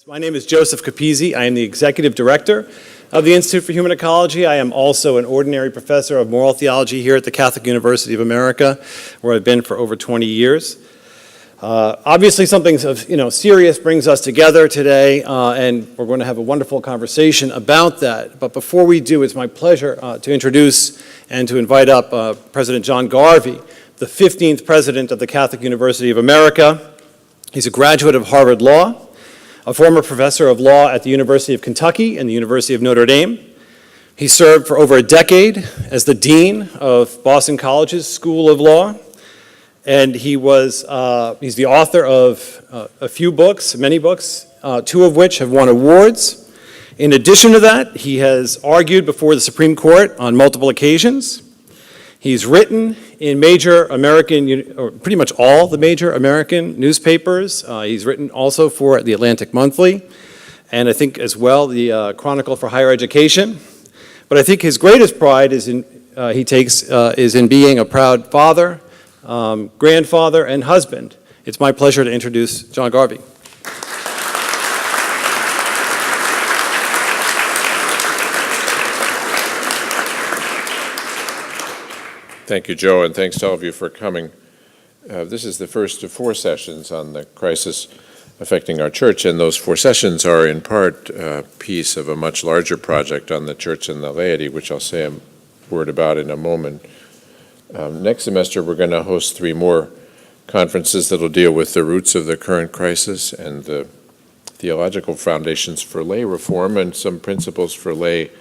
My name is Joseph Capizzi. I am the Executive Director of the Institute for Human Ecology. I am also an ordinary professor of moral theology here at the Catholic University of America, where I've been for over 20 years. Obviously something serious brings us together today, and we're going to have a wonderful conversation about that. But before we do, it's my pleasure to introduce and to invite up President John Garvey, the 15th President of the Catholic University of America. He's a graduate of Harvard Law, a former professor of law at the University of Kentucky and the University of Notre Dame. He served for over a decade as the dean of Boston College's School of Law, and he's the author of a few books, many books, two of which have won awards. In addition to that, he has argued before the Supreme Court on multiple occasions. He's written in major American, or pretty much all the major American newspapers. He's written also for the Atlantic Monthly, and I think as well the Chronicle for Higher Education. But I think his greatest pride is in being a proud father, grandfather, and husband. It's my pleasure to introduce John Garvey. Thank you, Joe, and thanks to all of you for coming. This is the first of 4 sessions on the crisis affecting our church, and those 4 sessions are in part a piece of a much larger project on the church and the laity, which I'll say a word about in a moment. Next semester, we're going to host 3 more conferences that will deal with the roots of the current crisis and the theological foundations for lay reform and some principles for lay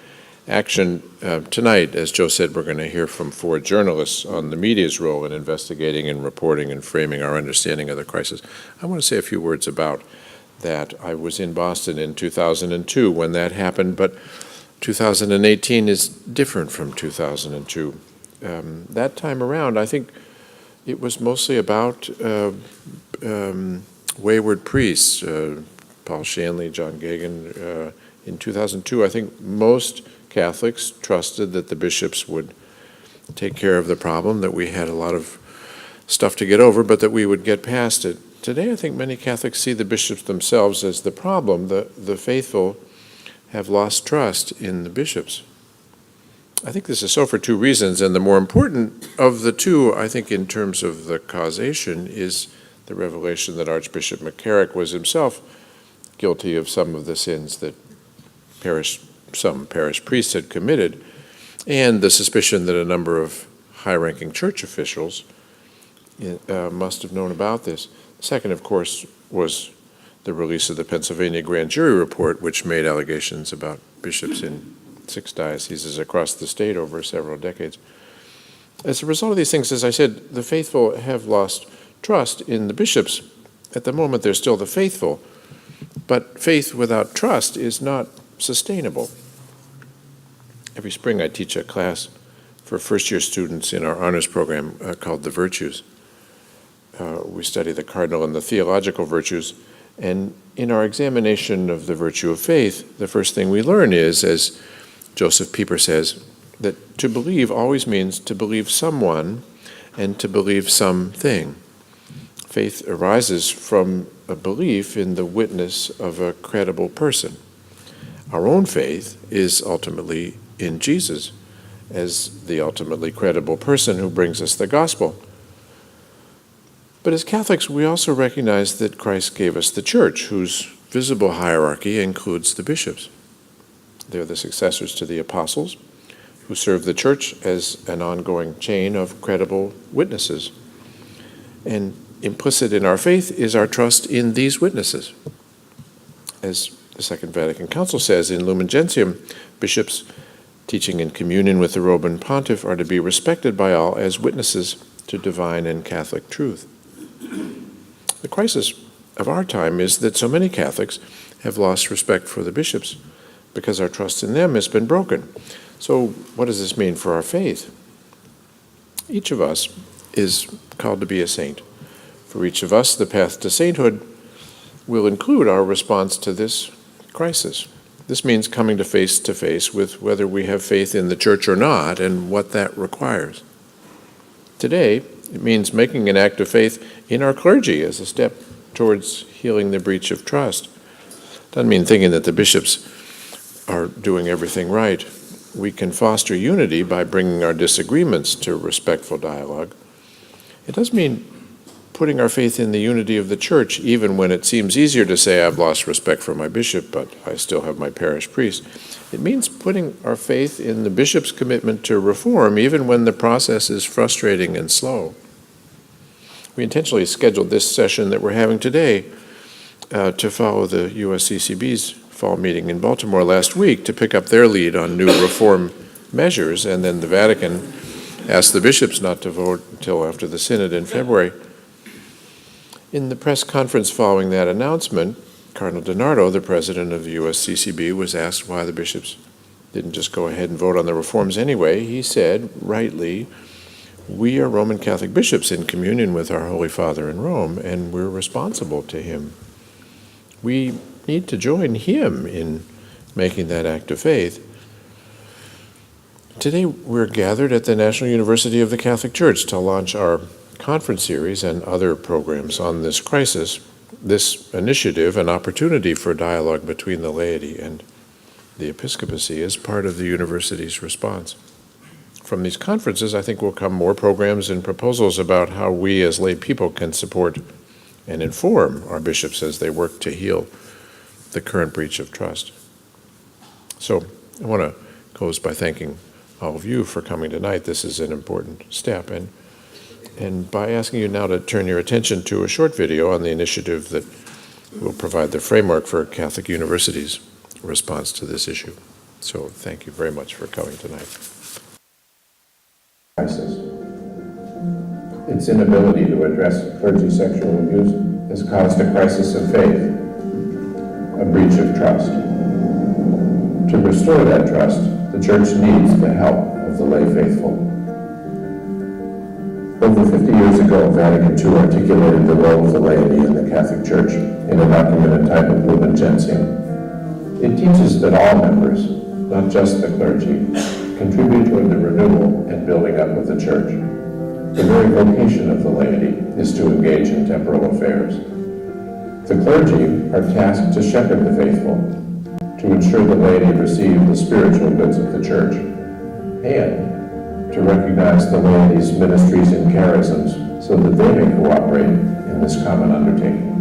action. Tonight, as Joe said, we're going to hear from 4 journalists on the media's role in investigating and reporting and framing our understanding of the crisis. I want to say a few words about that. I was in Boston in 2002 when that happened, but 2018 is different from 2002. That time around, I think it was mostly about wayward priests, Paul Shanley, John Geoghegan. In 2002, I think most Catholics trusted that the bishops would take care of the problem, that we had a lot of stuff to get over, but that we would get past it. Today, I think many Catholics see the bishops themselves as the problem. The faithful have lost trust in the bishops. I think this is so for 2 reasons, and the more important of the 2, I think in terms of the causation, is the revelation that Archbishop McCarrick was himself guilty of some of the sins that some parish priests had committed, and the suspicion that a number of high-ranking church officials must have known about this. Second, of course, was the release of the Pennsylvania grand jury report, which made allegations about bishops in 6 dioceses across the state over several decades. As a result of these things, as I said, the faithful have lost trust in the bishops. At the moment, they're still the faithful, but faith without trust is not sustainable. Every spring I teach a class for first-year students in our honors program called The Virtues. We study the cardinal and the theological virtues, and in our examination of the virtue of faith, the first thing we learn is, as Joseph Pieper says, that to believe always means to believe someone and to believe something. Faith arises from a belief in the witness of a credible person. Our own faith is ultimately in Jesus as the ultimately credible person who brings us the gospel. But as Catholics, we also recognize that Christ gave us the church, whose visible hierarchy includes the bishops. They're the successors to the apostles, who serve the church as an ongoing chain of credible witnesses. And implicit in our faith is our trust in these witnesses. As the Second Vatican Council says in Lumen Gentium, bishops teaching in communion with the Roman Pontiff are to be respected by all as witnesses to divine and Catholic truth. The crisis of our time is that so many Catholics have lost respect for the bishops because our trust in them has been broken. So what does this mean for our faith? Each of us is called to be a saint. For each of us, the path to sainthood will include our response to this crisis. This means coming to face with whether we have faith in the church or not and what that requires. Today, it means making an act of faith in our clergy as a step towards healing the breach of trust. Doesn't mean thinking that the bishops are doing everything right. We can foster unity by bringing our disagreements to respectful dialogue. It does mean putting our faith in the unity of the church, even when it seems easier to say, I've lost respect for my bishop, but I still have my parish priest. It means putting our faith in the bishop's commitment to reform, even when the process is frustrating and slow. We intentionally scheduled this session that we're having today to follow the USCCB's fall meeting in Baltimore last week to pick up their lead on new reform measures, and then the Vatican asked the bishops not to vote until after the synod in February. In the press conference following that announcement, Cardinal DiNardo, the president of the USCCB, was asked why the bishops didn't just go ahead and vote on the reforms anyway. He said, rightly, we are Roman Catholic bishops in communion with our Holy Father in Rome, and we're responsible to him. We need to join him in making that act of faith. Today, we're gathered at the National University of the Catholic Church to launch our conference series and other programs on this crisis. This initiative, an opportunity for dialogue between the laity and the episcopacy, is part of the university's response. From these conferences, I think will come more programs and proposals about how we as lay people can support and inform our bishops as they work to heal the current breach of trust. So I want to close by thanking all of you for coming tonight. This is an important step, and by asking you now to turn your attention to a short video on the initiative that will provide the framework for Catholic University's response to this issue. So thank you very much for coming tonight. Crisis. Its inability to address clergy sexual abuse has caused a crisis of faith, a breach of trust. To restore that trust, the Church needs the help of the lay faithful. Over 50 years ago, Vatican II articulated the role of the laity in the Catholic Church in a document entitled Lumen Gentium. It teaches that all members, not just the clergy, contribute toward the renewal and building up of the Church. The very vocation of the laity is to engage in temporal affairs. The clergy are tasked to shepherd the faithful, to ensure the laity receive the spiritual goods of the Church, and to recognize the laity's ministries and charisms so that they may cooperate in this common undertaking.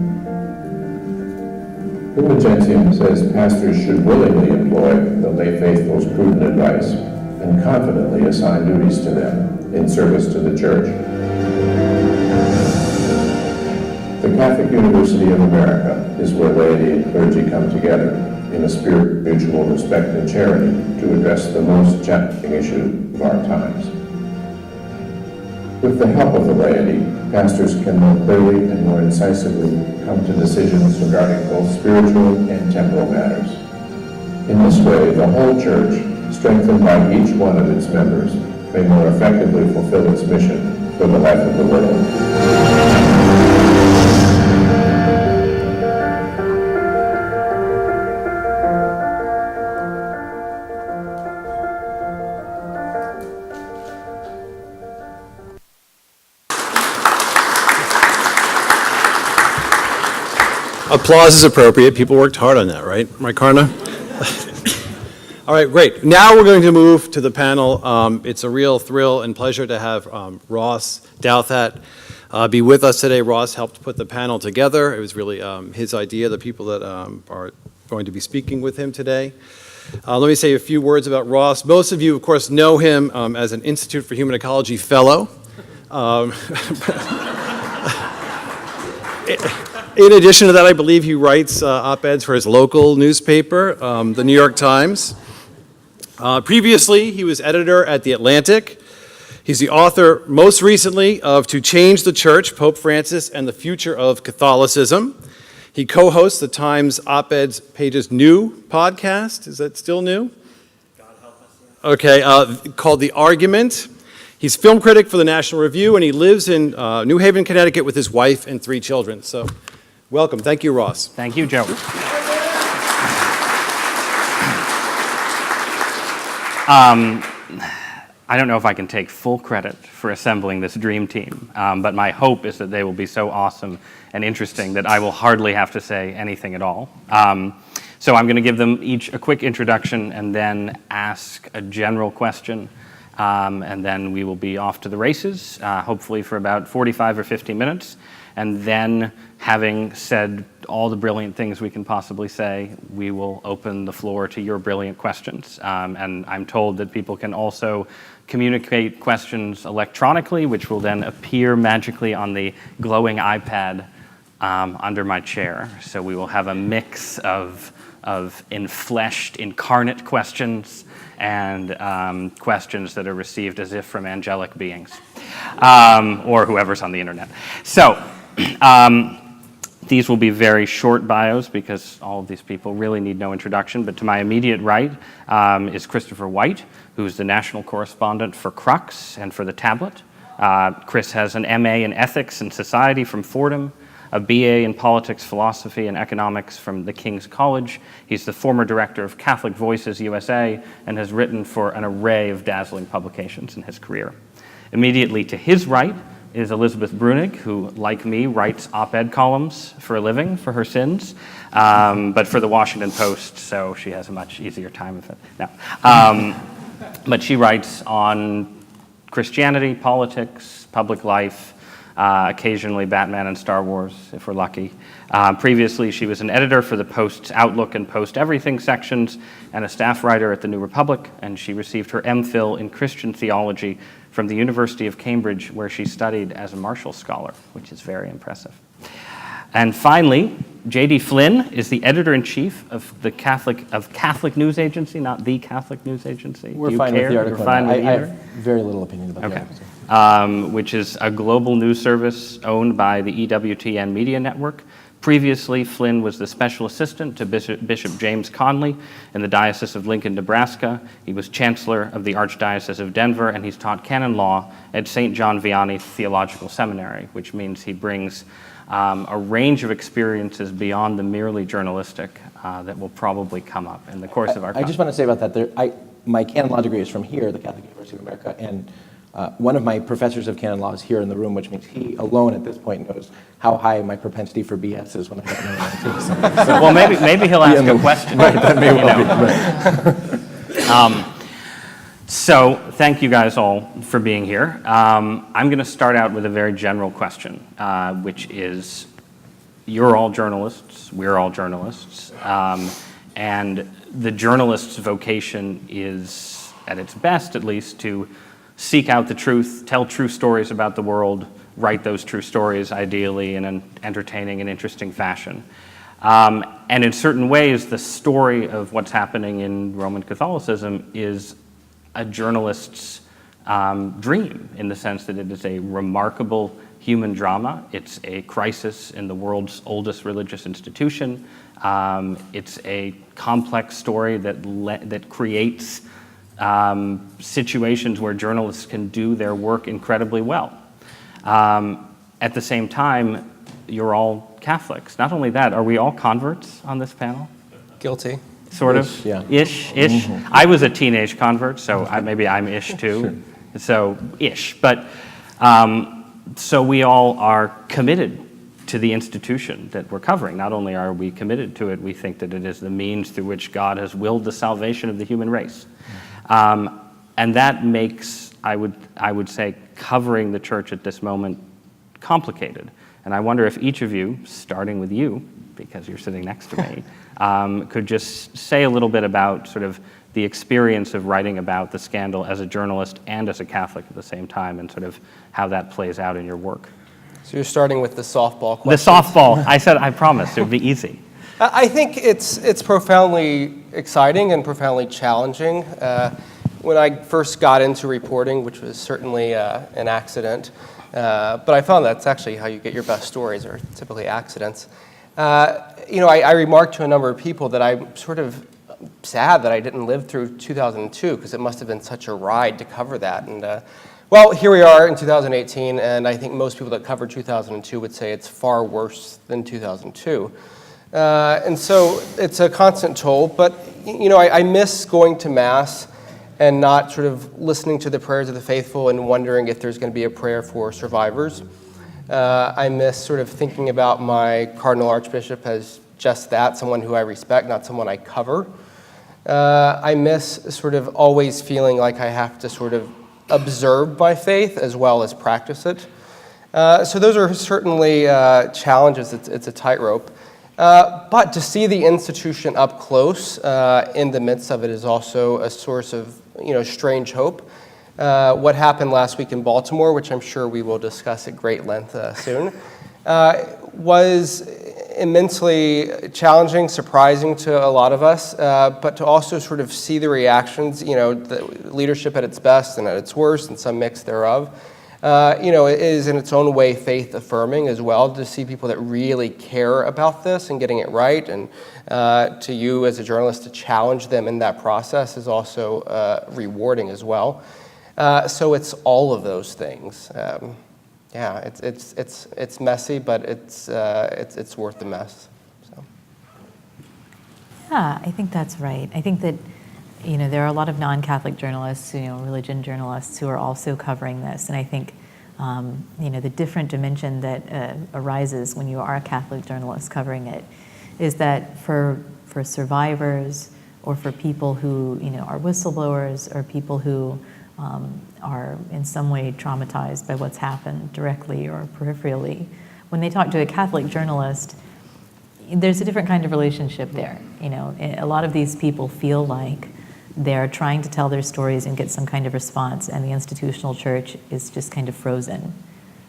Lumen Gentium says pastors should willingly employ the lay faithful's prudent advice and confidently assign duties to them in service to the Church. The Catholic University of America is where laity and clergy come together in a spirit of mutual respect and charity to address the most challenging issue of our times. With the help of the laity, pastors can more clearly and more incisively come to decisions regarding both spiritual and temporal matters. In this way, the whole Church, strengthened by each one of its members, may more effectively fulfill its mission for the life of the world. Applause is appropriate. People worked hard on that, right, Karna? All right, great. Now we're going to move to the panel. It's a real thrill and pleasure to have Ross Douthat be with us today. Ross helped put the panel together. It was really his idea, the people that are going to be speaking with him today. Let me say a few words about Ross. Most of you, of course, know him as an Institute for Human Ecology Fellow. In addition to that, I believe he writes op-eds for his local newspaper, the New York Times. Previously, he was editor at The Atlantic. He's the author, most recently, of To Change the Church, Pope Francis and the Future of Catholicism. He co-hosts the Times Op-Eds Pages New podcast. Is that still new? God help us. Yeah. Okay, called The Argument. He's film critic for the National Review, and he lives in New Haven, Connecticut with his wife and 3 children. So, welcome. Thank you, Ross. Thank you, Joe. I don't know if I can take full credit for assembling this dream team, but my hope is that they will be so awesome and interesting that I will hardly have to say anything at all. So I'm going to give them each a quick introduction and then ask a general question, and then we will be off to the races, hopefully for about 45 or 50 minutes. And then, having said all the brilliant things we can possibly say, we will open the floor to your brilliant questions. And I'm told that people can also communicate questions electronically, which will then appear magically on the glowing iPad under my chair. So we will have a mix of enfleshed, incarnate questions and questions that are received as if from angelic beings, or whoever's on the internet. So these will be very short bios because all of these people really need no introduction. But to my immediate right is Christopher White, who's the national correspondent for Crux and for The Tablet. Chris has an MA in Ethics and Society from Fordham, a BA in Politics, Philosophy, and Economics from the King's College. He's the former director of Catholic Voices USA and has written for an array of dazzling publications in his career. Immediately to his right is Elizabeth Bruenig, who, like me, writes op-ed columns for a living for her sins, but for the Washington Post, so she has a much easier time of it. No. But she writes on Christianity, politics, public life, occasionally Batman and Star Wars, if we're lucky. Previously, she was an editor for the Post's Outlook and Post Everything sections and a staff writer at the New Republic, and she received her MPhil in Christian theology from the University of Cambridge, where she studied as a Marshall Scholar, which is very impressive. And finally, J.D. Flynn is the editor-in-chief of the Catholic News Agency, not the Catholic News Agency. We're fine with the article. You're fine with I have very little opinion about the article. Which is a global news service owned by the EWTN Media Network. Previously, Flynn was the special assistant to Bishop James Conley in the Diocese of Lincoln, Nebraska. He was chancellor of the Archdiocese of Denver, and he's taught canon law at St. John Vianney Theological Seminary, which means he brings a range of experiences beyond the merely journalistic that will probably come up in the course of our I just want to say about that, my canon law degree is from here, the Catholic University of America, and one of my professors of canon law is here in the room, which means he alone at this point knows how high my propensity for BS is when I don't know anything. So, well, maybe he'll ask a question. Right, that may well be. Right. So thank you guys all for being here. I'm going to start out with a very general question, which is, you're all journalists, we're all journalists, and the journalist's vocation is, at its best at least, to seek out the truth, tell true stories about the world, write those true stories, ideally in an entertaining and interesting fashion. And in certain ways, the story of what's happening in Roman Catholicism is a journalist's dream, in the sense that it is a remarkable human drama. It's a crisis in the world's oldest religious institution. It's a complex story that creates situations where journalists can do their work incredibly well. At the same time, you're all Catholics. Not only that, are we all converts on this panel? Guilty. Sort of? Ish, yeah. Ish? Mm-hmm. I was a teenage convert, so maybe I'm ish too. Sure. So, ish. But, so we all are committed to the institution that we're covering. Not only are we committed to it, we think that it is the means through which God has willed the salvation of the human race. And that makes, I would say, covering the church at this moment complicated. And I wonder if each of you, starting with you, because you're sitting next to me, could just say a little bit about sort of the experience of writing about the scandal as a journalist and as a Catholic at the same time, and sort of how that plays out in your work. So you're starting with the softball question. The softball. I said I promised it would be easy. I think it's profoundly exciting and profoundly challenging. When I first got into reporting, which was certainly an accident, but I found that's actually how you get your best stories, are typically accidents. I remarked to a number of people that I'm sort of sad that I didn't live through 2002, because it must have been such a ride to cover that. And well, here we are in 2018, and I think most people that covered 2002 would say it's far worse than 2002. And so it's a constant toll, but I miss going to Mass and not sort of listening to the prayers of the faithful and wondering if there's going to be a prayer for survivors. I miss sort of thinking about my Cardinal Archbishop as just that, someone who I respect, not someone I cover. I miss sort of always feeling like I have to sort of observe my faith as well as practice it. So those are certainly challenges. It's a tightrope. But to see the institution up close in the midst of it is also a source of, strange hope. What happened last week in Baltimore, which I'm sure we will discuss at great length soon, was immensely challenging, surprising to a lot of us, but to also sort of see the reactions, the leadership at its best and at its worst, and some mix thereof. It is in its own way faith affirming as well to see people that really care about this and getting it right, and to you as a journalist to challenge them in that process is also rewarding as well. So it's all of those things. It's messy, but it's worth the mess. So. Yeah, I think that's right. I think that there are a lot of non-Catholic journalists, religion journalists who are also covering this, and I think the different dimension that arises when you are a Catholic journalist covering it is that for survivors or for people who are whistleblowers or people who are in some way traumatized by what's happened directly or peripherally, when they talk to a Catholic journalist, there's a different kind of relationship there. A lot of these people feel like they're trying to tell their stories and get some kind of response, and the institutional church is just kind of frozen.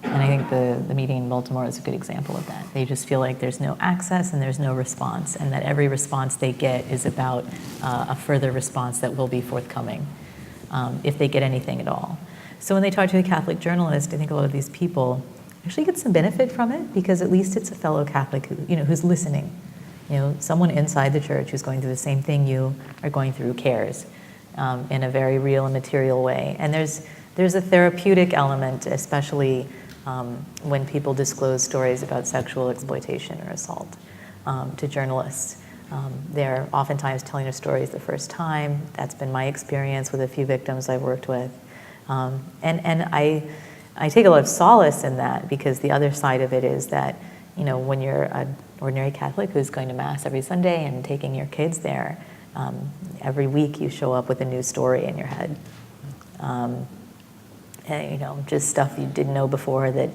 And I think the meeting in Baltimore is a good example of that. They just feel like there's no access and there's no response, and that every response they get is about a further response that will be forthcoming, if they get anything at all. So when they talk to a Catholic journalist, I think a lot of these people actually get some benefit from it, because at least it's a fellow Catholic who's listening. Someone inside the church who's going through the same thing you are going through cares in a very real and material way. And there's a therapeutic element, especially when people disclose stories about sexual exploitation or assault to journalists. They're oftentimes telling their stories the first time. That's been my experience with a few victims I've worked with. And I take a lot of solace in that, because the other side of it is that, when you're an ordinary Catholic who's going to Mass every Sunday and taking your kids there, every week you show up with a new story in your head. And, just stuff you didn't know before that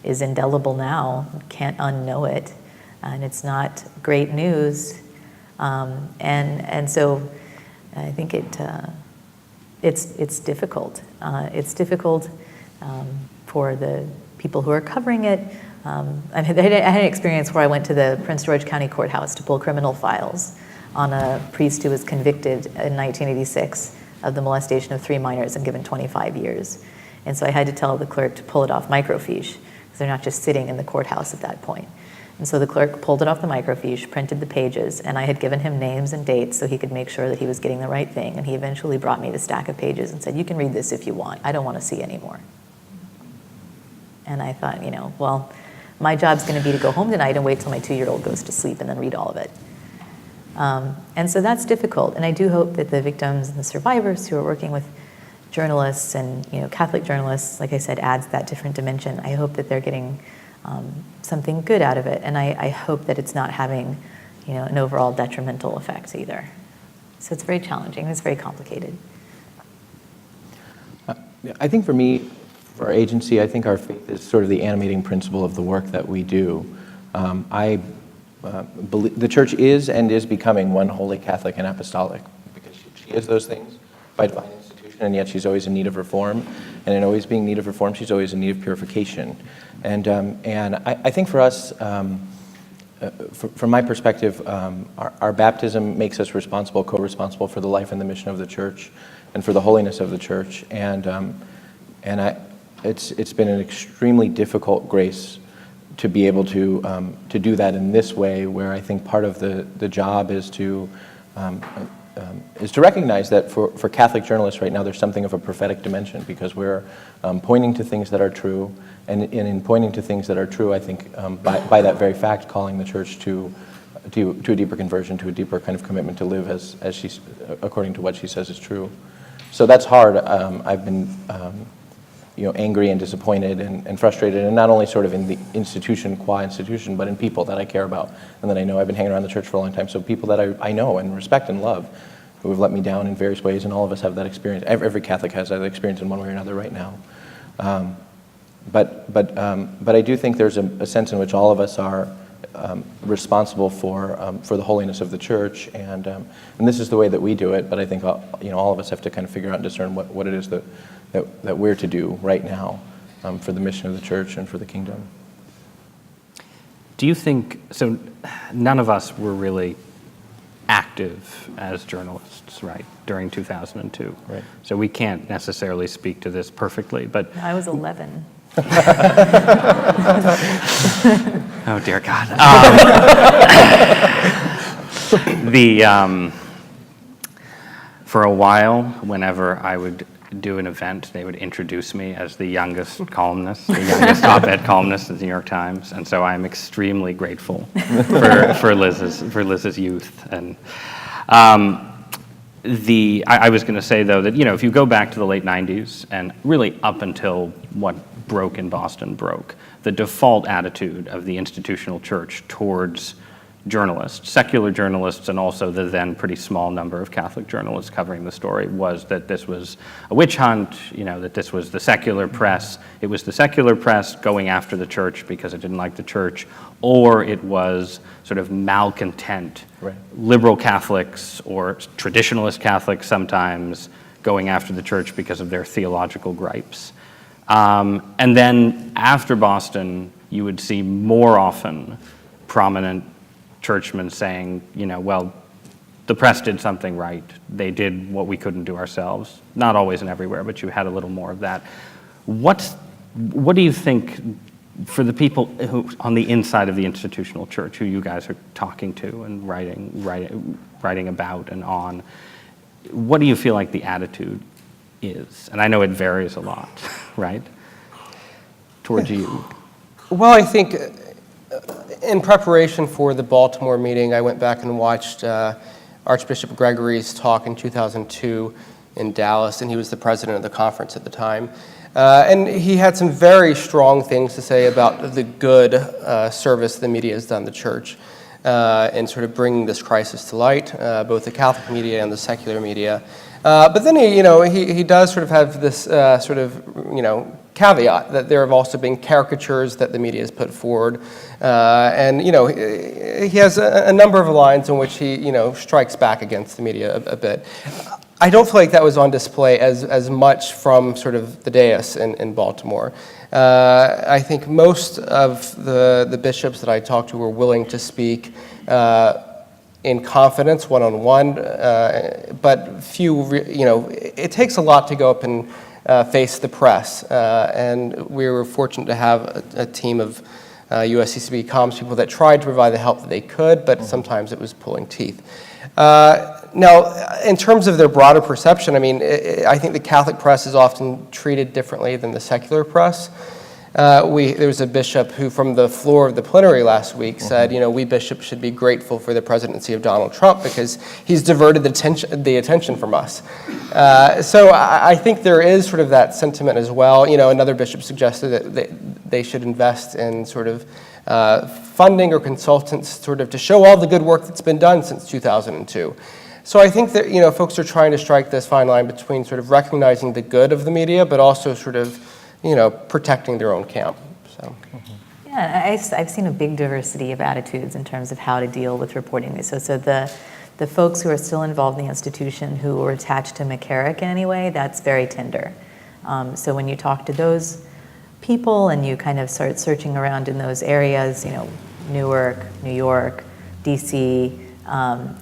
is indelible now. You can't unknow it. And it's not great news. And so I think it's difficult. It's difficult for the people who are covering it. I had an experience where I went to the Prince George County Courthouse to pull criminal files on a priest who was convicted in 1986 of the molestation of 3 minors and given 25 years. And so I had to tell the clerk to pull it off microfiche, because they're not just sitting in the courthouse at that point. And so the clerk pulled it off the microfiche, printed the pages, and I had given him names and dates so he could make sure that he was getting the right thing. And he eventually brought me the stack of pages and said, "You can read this if you want. I don't want to see anymore." And I thought, well, my job's going to be to go home tonight and wait till my 2-year-old goes to sleep and then read all of it. And so that's difficult. And I do hope that the victims and the survivors who are working with journalists and Catholic journalists, like I said, adds that different dimension. I hope that they're getting something good out of it, and I hope that it's not having an overall detrimental effect either. So it's very challenging. It's very complicated. I think for me, for our agency, I think our faith is sort of the animating principle of the work that we do. I believe the church is and is becoming one holy, Catholic, and apostolic, because she is those things by divine institution, and yet she's always in need of reform. And in always being in need of reform, she's always in need of purification. And I think for us, from my perspective, our baptism makes us responsible, co-responsible for the life and the mission of the church and for the holiness of the church. It's been an extremely difficult grace to be able to do that in this way, where I think part of the job is to recognize that for Catholic journalists right now, there's something of a prophetic dimension, because we're pointing to things that are true, and in pointing to things that are true, I think by that very fact, calling the church to a deeper conversion, to a deeper kind of commitment to live as she's according to what she says is true. So that's hard. I've been angry and disappointed and frustrated, and not only sort of in the institution, qua institution, but in people that I care about and that I know. I've been hanging around the church for a long time, so people that I know and respect and love who have let me down in various ways, and all of us have that experience. Every Catholic has that experience in one way or another right now. But I do think there's a sense in which all of us are responsible for the holiness of the church, and this is the way that we do it. But I think all of us have to kind of figure out and discern what it is that we're to do right now for the mission of the church and for the kingdom. Do you think, so none of us were really active as journalists, right, during 2002. Right. So we can't necessarily speak to this perfectly, but... I was 11. Oh, dear God. For a while, whenever I would do an event, they would introduce me as the youngest columnist, the youngest op-ed columnist at the New York Times, and so I'm extremely grateful for Liz's youth. And I was going to say, though, that if you go back to the late 90s and really up until what broke in Boston broke, the default attitude of the institutional church towards journalists, secular journalists, and also the then pretty small number of Catholic journalists covering the story was that this was a witch hunt, that this was the secular press. It was the secular press going after the church because it didn't like the church, or it was sort of malcontent liberal Catholics or traditionalist Catholics sometimes going after the church because of their theological gripes. And then after Boston, you would see more often prominent churchmen saying, well, the press did something right. They did what we couldn't do ourselves. Not always and everywhere, but you had a little more of that. What do you think, for the people who on the inside of the institutional church, who you guys are talking to and writing about and on, what do you feel like the attitude is? And I know it varies a lot, right? Towards you. Well, I think in preparation for the Baltimore meeting, I went back and watched Archbishop Gregory's talk in 2002 in Dallas, and he was the president of the conference at the time. And he had some very strong things to say about the good service the media has done the church in sort of bringing this crisis to light, both the Catholic media and the secular media. But then he does sort of have this caveat that there have also been caricatures that the media has put forward, and he has a number of lines in which he strikes back against the media a bit. I don't feel like that was on display as much from sort of the dais in Baltimore. I think most of the bishops that I talked to were willing to speak in confidence, one-on-one, but few, it takes a lot to go up and face the press, and we were fortunate to have a team of USCCB comms people that tried to provide the help that they could, but sometimes it was pulling teeth. Now, in terms of their broader perception, I think the Catholic press is often treated differently than the secular press. There was a bishop who, from the floor of the plenary last week, said, we bishops should be grateful for the presidency of Donald Trump because he's diverted the attention from us. So I think there is sort of that sentiment as well. Another bishop suggested that they should invest in sort of funding or consultants sort of to show all the good work that's been done since 2002. So I think that, folks are trying to strike this fine line between sort of recognizing the good of the media, but also sort of protecting their own camp. So. Yeah, I've seen a big diversity of attitudes in terms of how to deal with reporting this. So the folks who are still involved in the institution who are attached to McCarrick in any way, that's very tender. So when you talk to those people and you kind of start searching around in those areas, Newark, New York, DC,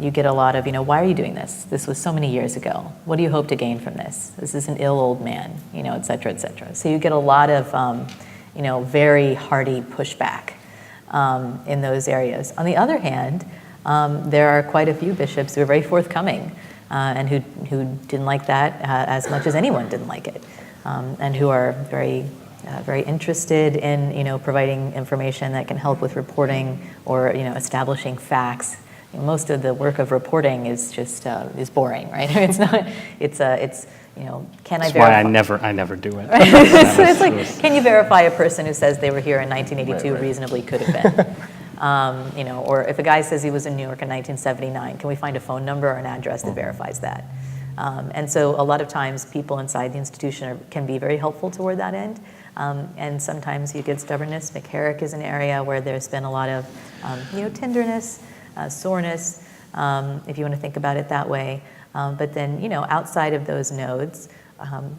you get a lot of, why are you doing this? This was so many years ago. What do you hope to gain from this? This is an ill old man, et cetera, et cetera. So you get a lot of, very hearty pushback in those areas. On the other hand, there are quite a few bishops who are very forthcoming and who didn't like that as much as anyone didn't like it, and who are very interested in, providing information that can help with reporting or, establishing facts. Most of the work of reporting is just is boring, right? It's not. It's can I That's why verify? I never do it. So it's like, can you verify a person who says they were here in 1982 reasonably could have been? Or if a guy says he was in New York in 1979, can we find a phone number or an address that verifies that? And so a lot of times people inside the institution can be very helpful toward that end. And sometimes you get stubbornness. McCarrick is an area where there's been a lot of, tenderness, soreness, if you want to think about it that way. But then, outside of those nodes,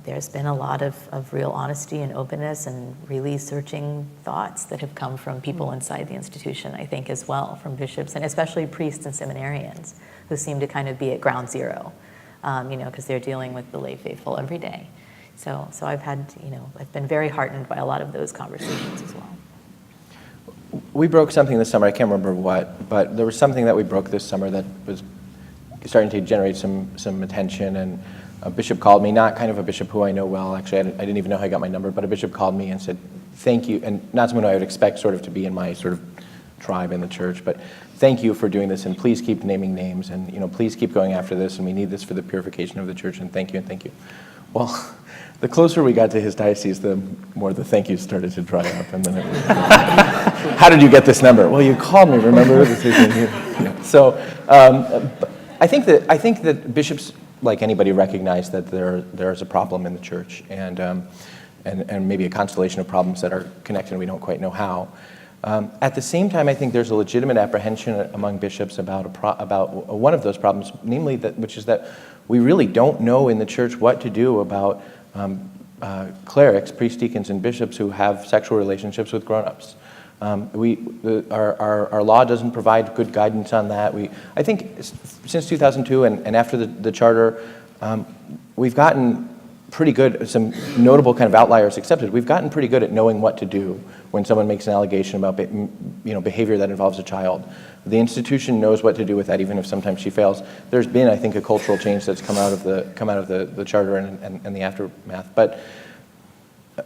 there's been a lot of real honesty and openness and really searching thoughts that have come from people inside the institution, I think, as well, from bishops, and especially priests and seminarians, who seem to kind of be at ground zero, because they're dealing with the lay faithful every day. So I've been very heartened by a lot of those conversations as well. We broke something this summer, I can't remember what, but there was something that we broke this summer that was starting to generate some attention, and a bishop called me, not kind of a bishop who I know well, actually, I didn't even know how he got my number, but a bishop called me and said, thank you, and not someone who I would expect sort of to be in my sort of tribe in the church, but thank you for doing this, and please keep naming names, and please keep going after this, and we need this for the purification of the church, and thank you, and thank you. Well, the closer we got to his diocese, the more the thank yous started to dry up, and then it was, how did you get this number? Well, you called me, remember? So I think that bishops, like anybody, recognize that there is a problem in the church, and maybe a constellation of problems that are connected and we don't quite know how. At the same time, I think there's a legitimate apprehension among bishops about one of those problems, namely which is that we really don't know in the church what to do about clerics, priests, deacons, and bishops who have sexual relationships with grown-ups. Our law doesn't provide good guidance on that. I think since 2002 and after the charter, we've gotten pretty good, some notable kind of outliers accepted, we've gotten pretty good at knowing what to do when someone makes an allegation about behavior that involves a child. The institution knows what to do with that, even if sometimes she fails. There's been, I think, a cultural change that's come out of the charter and the aftermath. But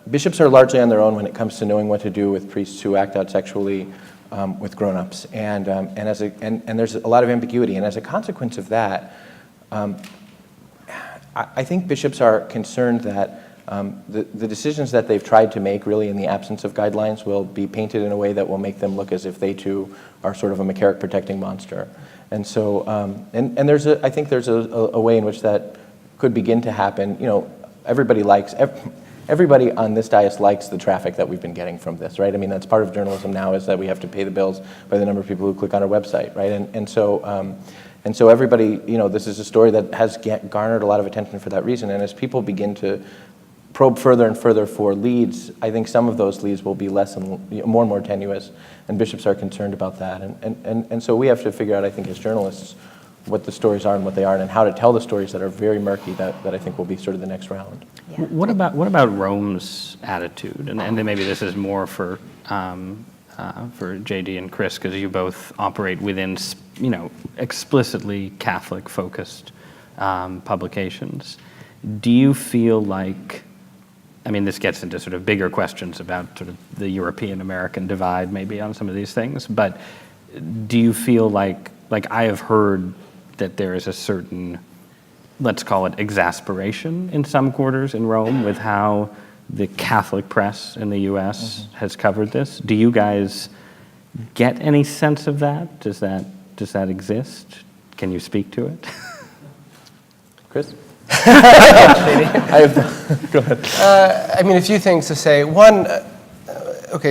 bishops are largely on their own when it comes to knowing what to do with priests who act out sexually with grown-ups, and there's a lot of ambiguity. And as a consequence of that, I think bishops are concerned that the decisions that they've tried to make, really in the absence of guidelines, will be painted in a way that will make them look as if they too are sort of a McCarrick protecting monster. And so, I think there's a way in which that could begin to happen. Everybody on this dais likes the traffic that we've been getting from this, right? I mean, that's part of journalism now, is that we have to pay the bills by the number of people who click on our website, right? And so everybody, this is a story that has garnered a lot of attention for that reason. And as people begin to probe further and further for leads, I think some of those leads will be less and more tenuous, and bishops are concerned about that. And so we have to figure out, I think, as journalists, what the stories are and what they aren't, and how to tell the stories that are very murky that I think will be sort of the next round. Yeah. What about Rome's attitude? And then maybe this is more for JD and Chris, because you both operate within, explicitly Catholic-focused publications. Do you feel like, this gets into sort of bigger questions about sort of the European-American divide maybe on some of these things, but do you feel like I have heard that there is a certain, let's call it exasperation in some quarters in Rome with how the Catholic press in the U.S. has covered this? Do you guys get any sense of that? Does that exist? Can you speak to it? Chris? Go ahead. A few things to say. One,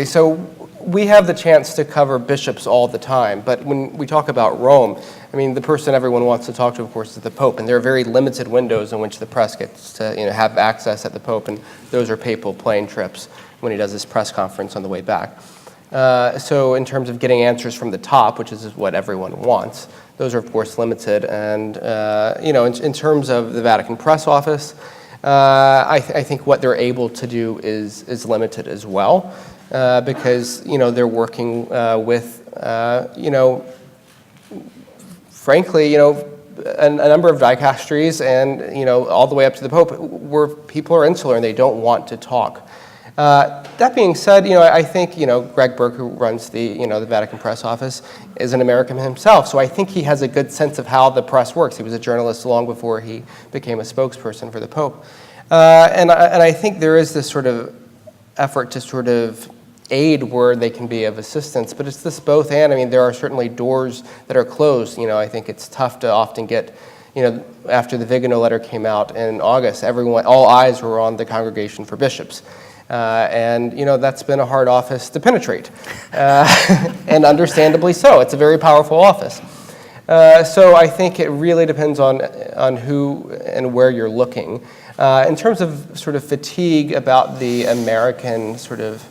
so we have the chance to cover bishops all the time, but when we talk about Rome, the person everyone wants to talk to, of course, is the Pope, and there are very limited windows in which the press gets to have access at the Pope, and those are papal plane trips when he does his press conference on the way back. So in terms of getting answers from the top, which is what everyone wants, those are, of course, limited. And, in terms of the Vatican press office, I think what they're able to do is limited as well, because, they're working with, frankly, a number of dicasteries and, all the way up to the Pope, where people are insular and they don't want to talk. That being said, I think, Greg Burke, who runs the Vatican press office, is an American himself, so I think he has a good sense of how the press works. He was a journalist long before he became a spokesperson for the Pope. And I think there is this sort of effort to sort of aid where they can be of assistance, but it's this both and. I mean, there are certainly doors that are closed. I think it's tough to often get, after the Vigano letter came out in August, all eyes were on the Congregation for Bishops. And that's been a hard office to penetrate, and understandably so. It's a very powerful office. So I think it really depends on who and where you're looking. In terms of sort of fatigue about the American sort of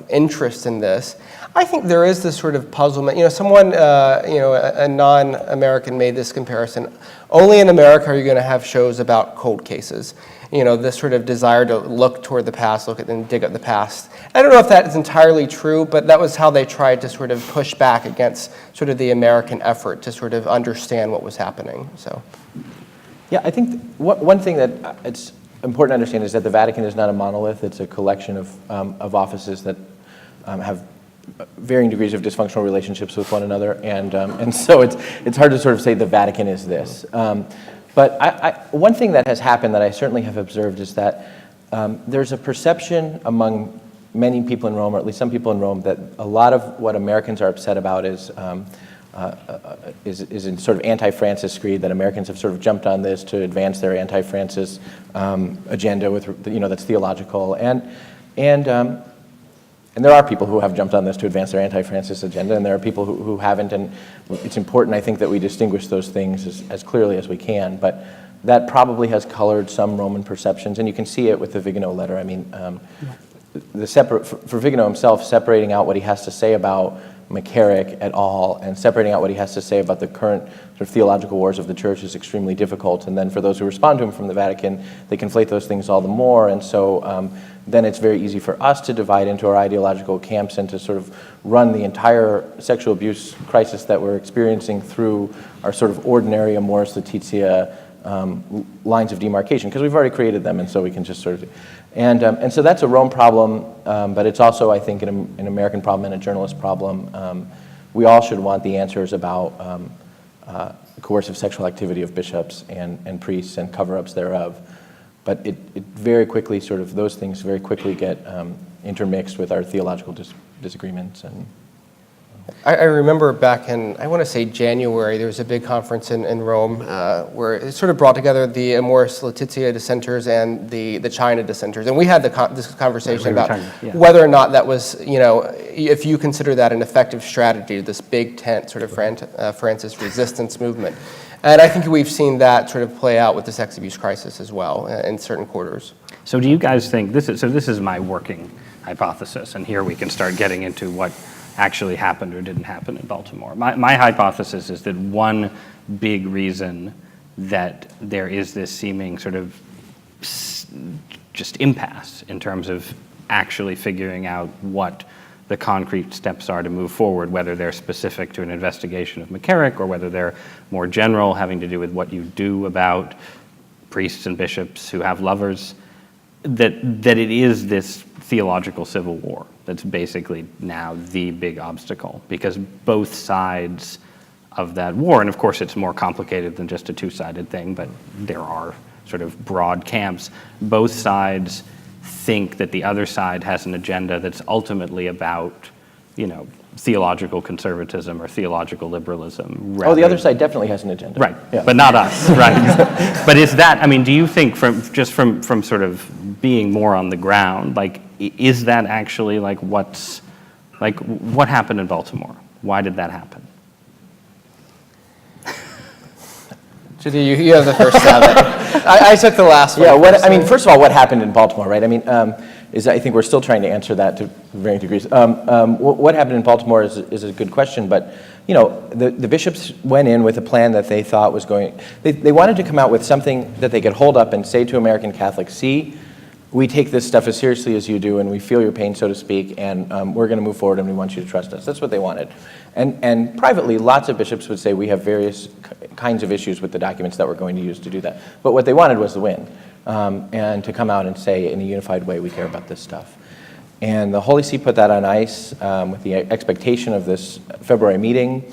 interest in this, I think there is this sort of puzzlement. Someone, a non-American made this comparison. Only in America are you going to have shows about cold cases. This sort of desire to look toward the past, look at and dig up the past. I don't know if that is entirely true, but that was how they tried to sort of push back against sort of the American effort to sort of understand what was happening. So, yeah, I think one thing that it's important to understand is that the Vatican is not a monolith. It's a collection of offices that have varying degrees of dysfunctional relationships with one another, and so it's hard to sort of say the Vatican is this. But one thing that has happened that I certainly have observed is that there's a perception among many people in Rome, or at least some people in Rome, that a lot of what Americans are upset about is in sort of anti-Francis creed, that Americans have sort of jumped on this to advance their anti-Francis agenda with, that's theological. And there are people who have jumped on this to advance their anti-Francis agenda, and there are people who haven't, and it's important, I think, that we distinguish those things as clearly as we can, but that probably has colored some Roman perceptions, and you can see it with the Vigano letter. I mean, for Vigano himself, separating out what he has to say about McCarrick et al., and separating out what he has to say about the current sort of theological wars of the church is extremely difficult, and then for those who respond to him from the Vatican, they conflate those things all the more, and so then it's very easy for us to divide into our ideological camps and to sort of run the entire sexual abuse crisis that we're experiencing through our sort of ordinary amoris laetitia lines of demarcation, because we've already created them, and so we can just sort of, and so that's a Rome problem, but it's also, I think, an American problem and a journalist problem. We all should want the answers about coercive sexual activity of bishops and priests and cover-ups thereof. But it very quickly, sort of, those things very quickly get intermixed with our theological disagreements. And I remember back in, I want to say January, there was a big conference in Rome where it sort of brought together the Amoris Laetitia dissenters and the China dissenters. And we had this conversation about whether or not that was, if you consider that an effective strategy, this big tent sort of Francis resistance movement. And I think we've seen that sort of play out with the sex abuse crisis as well in certain quarters. So do you guys think, this is my working hypothesis, and here we can start getting into what actually happened or didn't happen in Baltimore. My hypothesis is that one big reason that there is this seeming sort of just impasse in terms of actually figuring out what the concrete steps are to move forward, whether they're specific to an investigation of McCarrick or whether they're more general, having to do with what you do about priests and bishops who have lovers, that it is this theological civil war that's basically now the big obstacle, because both sides of that war, and of course it's more complicated than just a two-sided thing, but there are sort of broad camps, both sides think that the other side has an agenda that's ultimately about, theological conservatism or theological liberalism. Oh, the other side definitely has an agenda. Right, yeah. But not us, right? But is that, do you think from sort of being more on the ground, is that actually what happened in Baltimore? Why did that happen? Judy, you have the first stab at it. I took the last one. Yeah, first of all, what happened in Baltimore, right? I think we're still trying to answer that to varying degrees. What happened in Baltimore is a good question, but the bishops went in with a plan that they thought was going. They wanted to come out with something that they could hold up and say to American Catholics, "See, we take this stuff as seriously as you do, and we feel your pain, so to speak, and we're going to move forward, and we want you to trust us." That's what they wanted. And privately, lots of bishops would say we have various kinds of issues with the documents that we're going to use to do that. But what they wanted was the win. and to come out and say in a unified way, we care about this stuff. And the Holy See put that on ice with the expectation of this February meeting.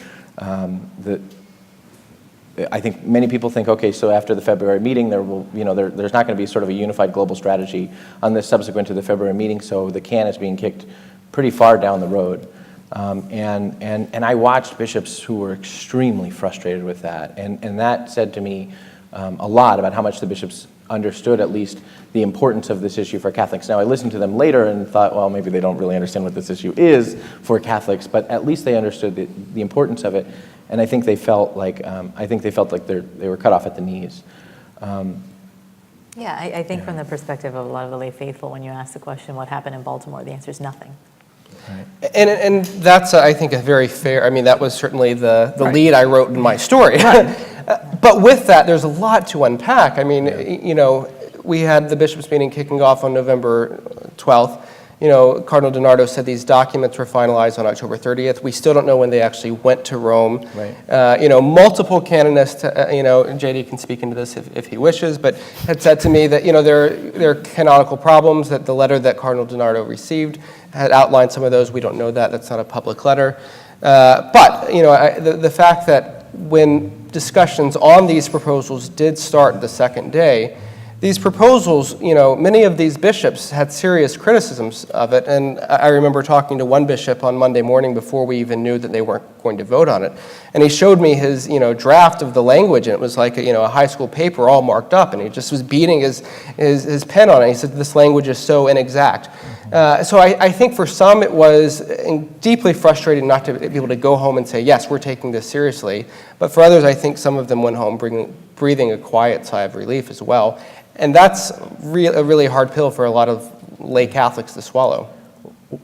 I think many people think, okay, so after the February meeting, there's not going to be sort of a unified global strategy on this subsequent to the February meeting, so the can is being kicked pretty far down the road. And I watched bishops who were extremely frustrated with that, and that said to me a lot about how much the bishops understood at least the importance of this issue for Catholics. Now, I listened to them later and thought, well, maybe they don't really understand what this issue is for Catholics, but at least they understood the importance of it, and I think they felt like they were cut off at the knees. Yeah, I think from the perspective of a lot of the lay faithful, when you ask the question, what happened in Baltimore, the answer is nothing. Right. And that's, I think, a very fair, I mean, that was certainly the lead I wrote in my story. But with that, there's a lot to unpack. I mean, we had the bishops' meeting kicking off on November 12th. Cardinal DiNardo said these documents were finalized on October 30th. We still don't know when they actually went to Rome. Right. Multiple canonists, JD can speak into this if he wishes, but had said to me that, there are canonical problems, that the letter that Cardinal DiNardo received had outlined some of those. We don't know that. That's not a public letter. But the fact that when discussions on these proposals did start the second day, these proposals, many of these bishops had serious criticisms of it, and I remember talking to one bishop on Monday morning before we even knew that they weren't going to vote on it, and he showed me his, draft of the language, and it was like a high school paper all marked up, and he just was beating his pen on it. He said, this language is so inexact. So I think for some it was deeply frustrating not to be able to go home and say, yes, we're taking this seriously, but for others, I think some of them went home breathing a quiet sigh of relief as well. And that's a really hard pill for a lot of lay Catholics to swallow.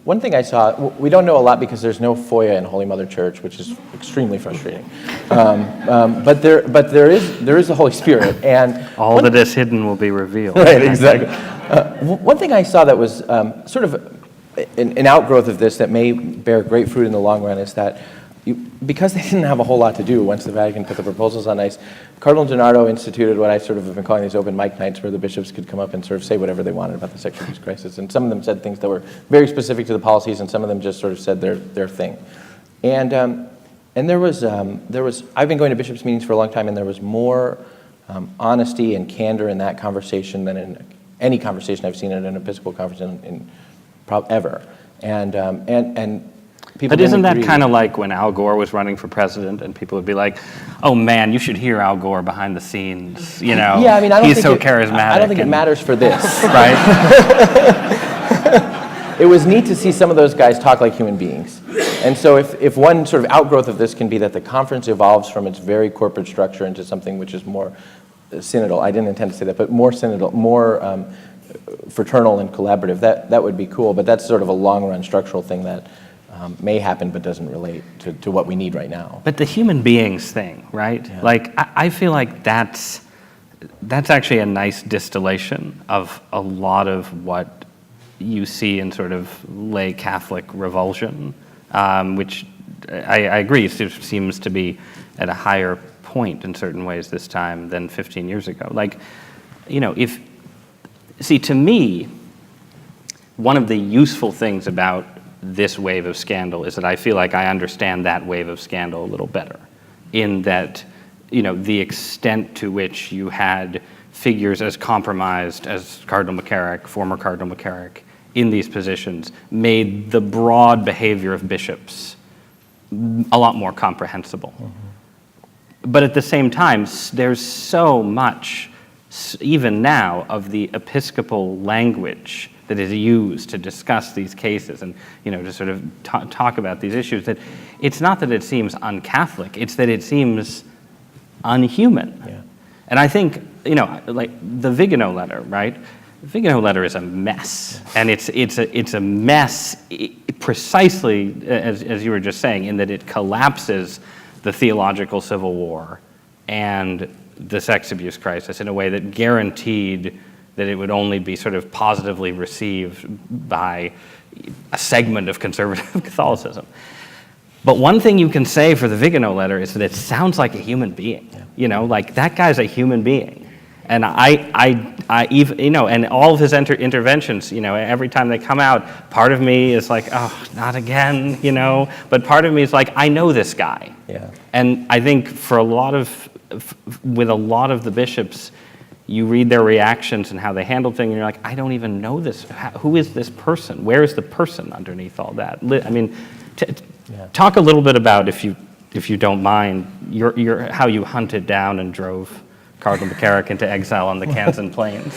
One thing I saw, we don't know a lot because there's no FOIA in Holy Mother Church, which is extremely frustrating. But there is the Holy Spirit, and all that is hidden will be revealed. Right, exactly. One thing I saw that was sort of an outgrowth of this that may bear great fruit in the long run is that because they didn't have a whole lot to do once the Vatican put the proposals on ice, Cardinal DiNardo instituted what I sort of have been calling these open mic nights, where the bishops could come up and sort of say whatever they wanted about the sexual abuse crisis. And some of them said things that were very specific to the policies, and some of them just sort of said their thing. And there was I've been going to bishops' meetings for a long time, and there was more honesty and candor in that conversation than in any conversation I've seen at an Episcopal conference in ever. And people but isn't that agree. kind of like when Al Gore was running for president and people would be like, oh man, you should hear Al Gore behind the scenes, Yeah, I mean, he's so charismatic. I don't think it matters for this. Right? It was neat to see some of those guys talk like human beings. And so if one sort of outgrowth of this can be that the conference evolves from its very corporate structure into something which is more synodal, I didn't intend to say that, but more synodal, more fraternal and collaborative, that would be cool. But that's sort of a long-run structural thing that may happen but doesn't relate to what we need right now. But the human beings thing, right? Yeah. Like, I feel like that's actually a nice distillation of a lot of what you see in sort of lay Catholic revulsion, which I agree seems to be at a higher point in certain ways this time than 15 years ago. Like, to me, one of the useful things about this wave of scandal is that I feel like I understand that wave of scandal a little better, in that, the extent to which you had figures as compromised as Cardinal McCarrick, former Cardinal McCarrick, in these positions made the broad behavior of bishops a lot more comprehensible. Mm-hmm. But at the same time, there's so much, even now, of the episcopal language that is used to discuss these cases and, to sort of talk about these issues, that it's not that it seems un-Catholic, it's that it seems unhuman. Yeah. And I think, like the Vigano letter, right? The Vigano letter is a mess, and it's a mess precisely, as you were just saying, in that it collapses the theological civil war and the sex abuse crisis in a way that guaranteed that it would only be sort of positively received by a segment of conservative Catholicism. But one thing you can say for the Vigano letter is that it sounds like a human being. Yeah. Like that guy's a human being. And I even, and all of his interventions, every time they come out, part of me is like, oh, not again, but part of me is like, I know this guy. Yeah. And I think with a lot of the bishops, you read their reactions and how they handle things, and you're like, I don't even know this. Who is this person? Where is the person underneath all that? I mean, talk a little bit about, if you don't mind, how you hunted down and drove Cardinal McCarrick into exile on the Kansan Plains.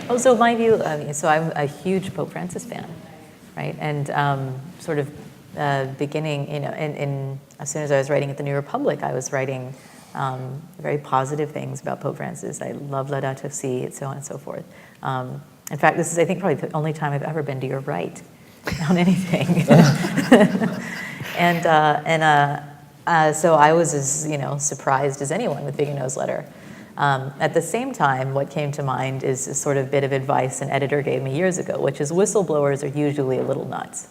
Oh, so my view, so I'm a huge Pope Francis fan, right? And sort of beginning, as soon as I was writing at the New Republic, I was writing very positive things about Pope Francis. I love Laudato Si, and so on and so forth. In fact, this is, I think, probably the only time I've ever been to your right on anything. So I was as surprised as anyone with Vigano's letter. At the same time, what came to mind is a sort of bit of advice an editor gave me years ago, which is whistleblowers are usually a little nuts.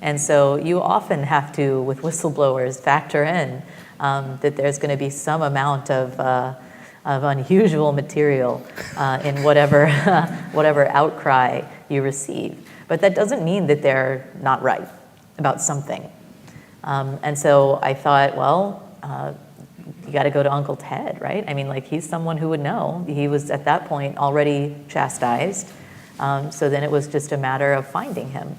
And so you often have to, with whistleblowers, factor in that there's going to be some amount of unusual material in whatever outcry you receive. But that doesn't mean that they're not right about something. And so I thought, well, you got to go to Uncle Ted, right? I mean, like, he's someone who would know. He was, at that point, already chastised. So then it was just a matter of finding him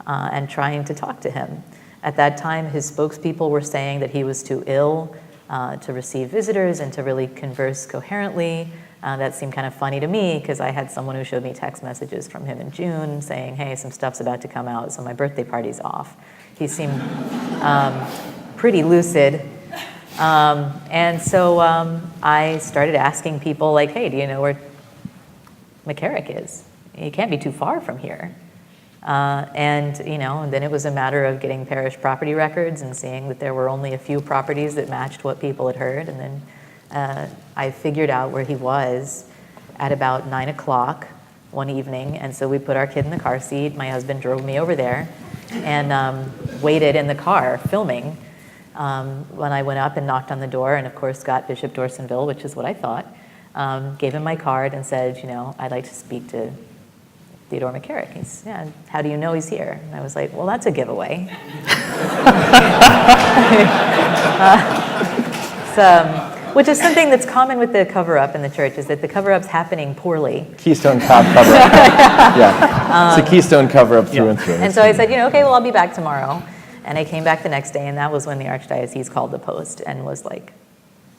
and trying to talk to him. At that time, his spokespeople were saying that he was too ill to receive visitors and to really converse coherently. That seemed kind of funny to me because I had someone who showed me text messages from him in June saying, hey, some stuff's about to come out, so my birthday party's off. He seemed pretty lucid. And so I started asking people, like, hey, do you know where McCarrick is? He can't be too far from here. And then it was a matter of getting parish property records and seeing that there were only a few properties that matched what people had heard. And then I figured out where he was at about 9 o'clock one evening. And so we put our kid in the car seat. My husband drove me over there and waited in the car filming when I went up and knocked on the door, and of course got Bishop Dorsonville, which is what I thought. Gave him my card and said, I'd like to speak to Theodore McCarrick. He's, yeah, how do you know he's here? And I was like, well, that's a giveaway. Which is something that's common with the cover-up in the church, is that the cover-up's happening poorly. Keystone Cop cover-up. Yeah, it's a Keystone cover-up through and through. And so I said, okay, well, I'll be back tomorrow. And I came back the next day, and that was when the Archdiocese called the Post and was like,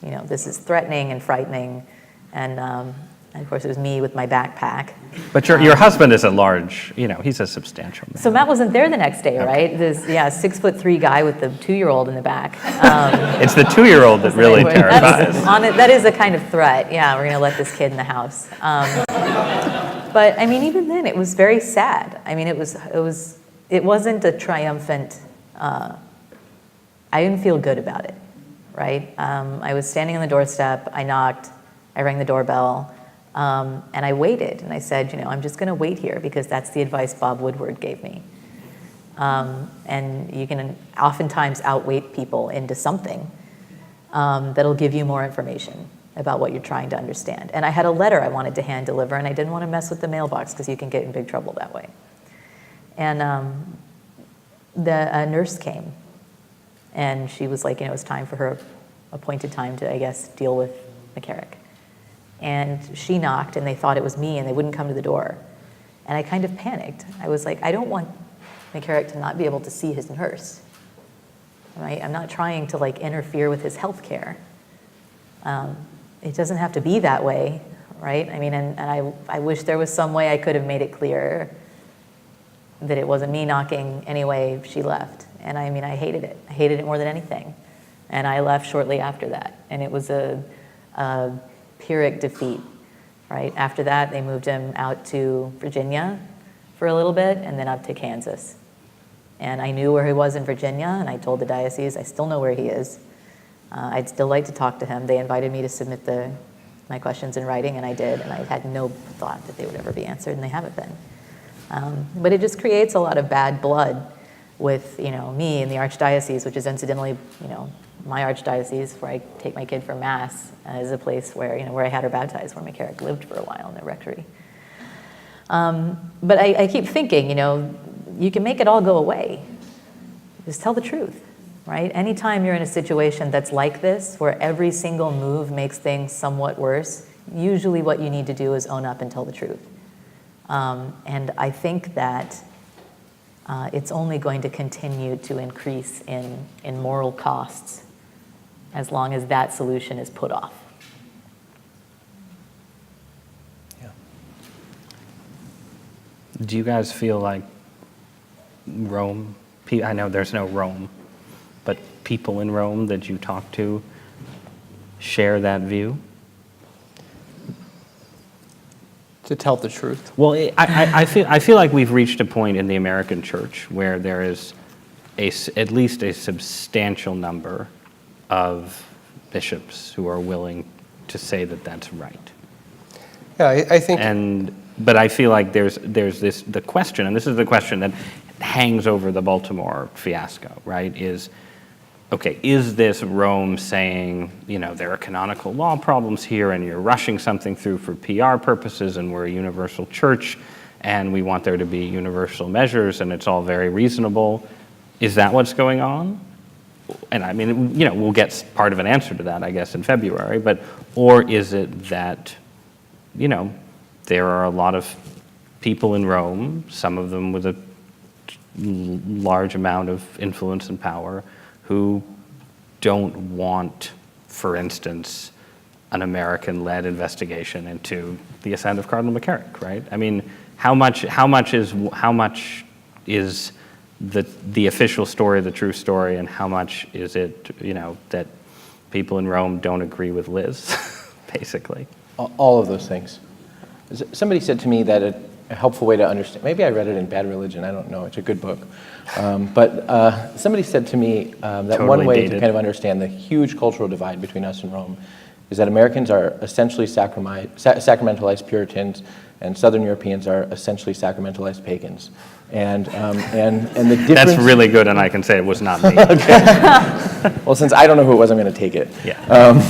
this is threatening and frightening. And of course, it was me with my backpack. But your husband is a large, he's a substantial man. So Matt wasn't there the next day, right? This 6'3" guy with the 2-year-old in the back. It's the 2-year-old that really terrifies. That is a kind of threat. Yeah, we're going to let this kid in the house. But I mean, even then, it was very sad. I mean, it wasn't a triumphant. I didn't feel good about it, right? I was standing on the doorstep. I knocked. I rang the doorbell. And I waited, and I said, I'm just going to wait here because that's the advice Bob Woodward gave me. And you can oftentimes outwait people into something that'll give you more information about what you're trying to understand. And I had a letter I wanted to hand deliver, and I didn't want to mess with the mailbox because you can get in big trouble that way. And the nurse came, and she was like, it was time for her appointed time to, I guess, deal with McCarrick. And she knocked, and they thought it was me, and they wouldn't come to the door. And I kind of panicked. I was like, I don't want McCarrick to not be able to see his nurse, right? I'm not trying to interfere with his health care. It doesn't have to be that way, right? I mean, and I wish there was some way I could have made it clear that it wasn't me knocking anyway she left. And I mean, I hated it. I hated it more than anything. And I left shortly after that. And it was a Pyrrhic defeat, right? After that, they moved him out to Virginia for a little bit and then up to Kansas. And I knew where he was in Virginia, and I told the diocese, I still know where he is. I'd still like to talk to him. They invited me to submit my questions in writing, and I did, and I had no thought that they would ever be answered, and they haven't been. But it just creates a lot of bad blood with, me and the Archdiocese, which is incidentally, my archdiocese, where I take my kid for Mass, is a place where, where I had her baptized, where McCarrick lived for a while in the rectory. But I keep thinking, you can make it all go away. Just tell the truth, right? Anytime you're in a situation that's like this, where every single move makes things somewhat worse, usually what you need to do is own up and tell the truth. And I think that it's only going to continue to increase in moral costs as long as that solution is put off. Yeah. Do you guys feel like Rome, I know there's no Rome, but people in Rome that you talk to share that view? To tell the truth. Well, I feel like we've reached a point in the American church where there is at least a substantial number of bishops who are willing to say that that's right. Yeah, I think. But I feel like there's the question, and this is the question that hangs over the Baltimore fiasco, right? Is this Rome saying, there are canonical law problems here and you're rushing something through for PR purposes and we're a universal church and we want there to be universal measures and it's all very reasonable? Is that what's going on? And I mean, we'll get part of an answer to that, I guess, in February, or is it that, there are a lot of people in Rome, some of them with a large amount of influence and power, who don't want, for instance, an American-led investigation into the ascent of Cardinal McCarrick, right? I mean, how much is the official story, the true story, and how much is it, that people in Rome don't agree with Liz, basically? All of those things. Somebody said to me that a helpful way to understand, maybe I read it in Bad Religion, I don't know, it's a good book. But somebody said to me that Totally one way dated. to kind of understand the huge cultural divide between us and Rome is that Americans are essentially sacramentalized Puritans, and Southern Europeans are essentially sacramentalized pagans. And the difference... That's really good, and I can say it was not me. Well, since I don't know who it was, I'm going to take it. Yeah.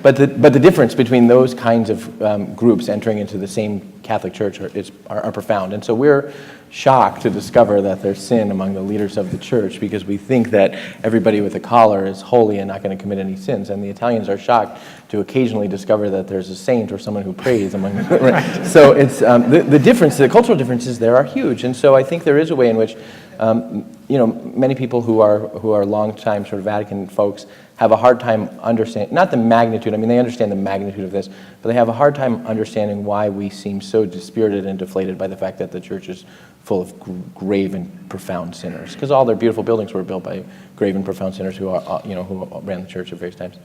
But the difference between those kinds of groups entering into the same Catholic Church are profound. And so we're shocked to discover that there's sin among the leaders of the church because we think that everybody with a collar is holy and not going to commit any sins. And the Italians are shocked to occasionally discover that there's a saint or someone who prays among them. Right? So it's the cultural differences there are huge. And so I think there is a way in which many people who are long-time sort of Vatican folks have a hard time understanding, not the magnitude, I mean, they understand the magnitude of this, but they have a hard time understanding why we seem so dispirited and deflated by the fact that the church is full of grave and profound sinners. Because all their beautiful buildings were built by grave and profound sinners who ran the church at various times.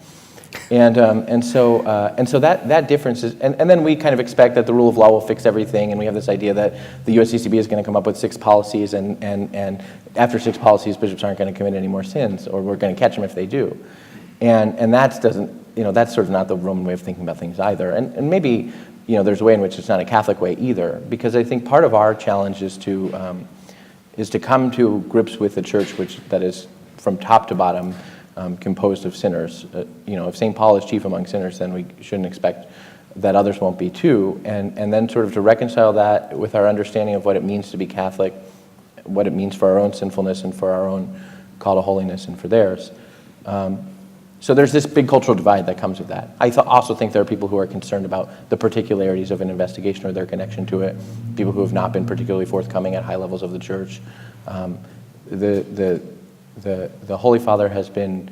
And so that difference is, and then we kind of expect that the rule of law will fix everything, and we have this idea that the USCCB is going to come up with 6 policies, and after 6 policies, bishops aren't going to commit any more sins, or we're going to catch them if they do. And that doesn't, that's sort of not the Roman way of thinking about things either. And maybe, there's a way in which it's not a Catholic way either, because I think part of our challenge is to come to grips with a church that is from top to bottom composed of sinners. If St. Paul is chief among sinners, then we shouldn't expect that others won't be too. And then sort of to reconcile that with our understanding of what it means to be Catholic, what it means for our own sinfulness and for our own call to holiness and for theirs. So there's this big cultural divide that comes with that. I also think there are people who are concerned about the particularities of an investigation or their connection to it, people who have not been particularly forthcoming at high levels of the church. The Holy Father has been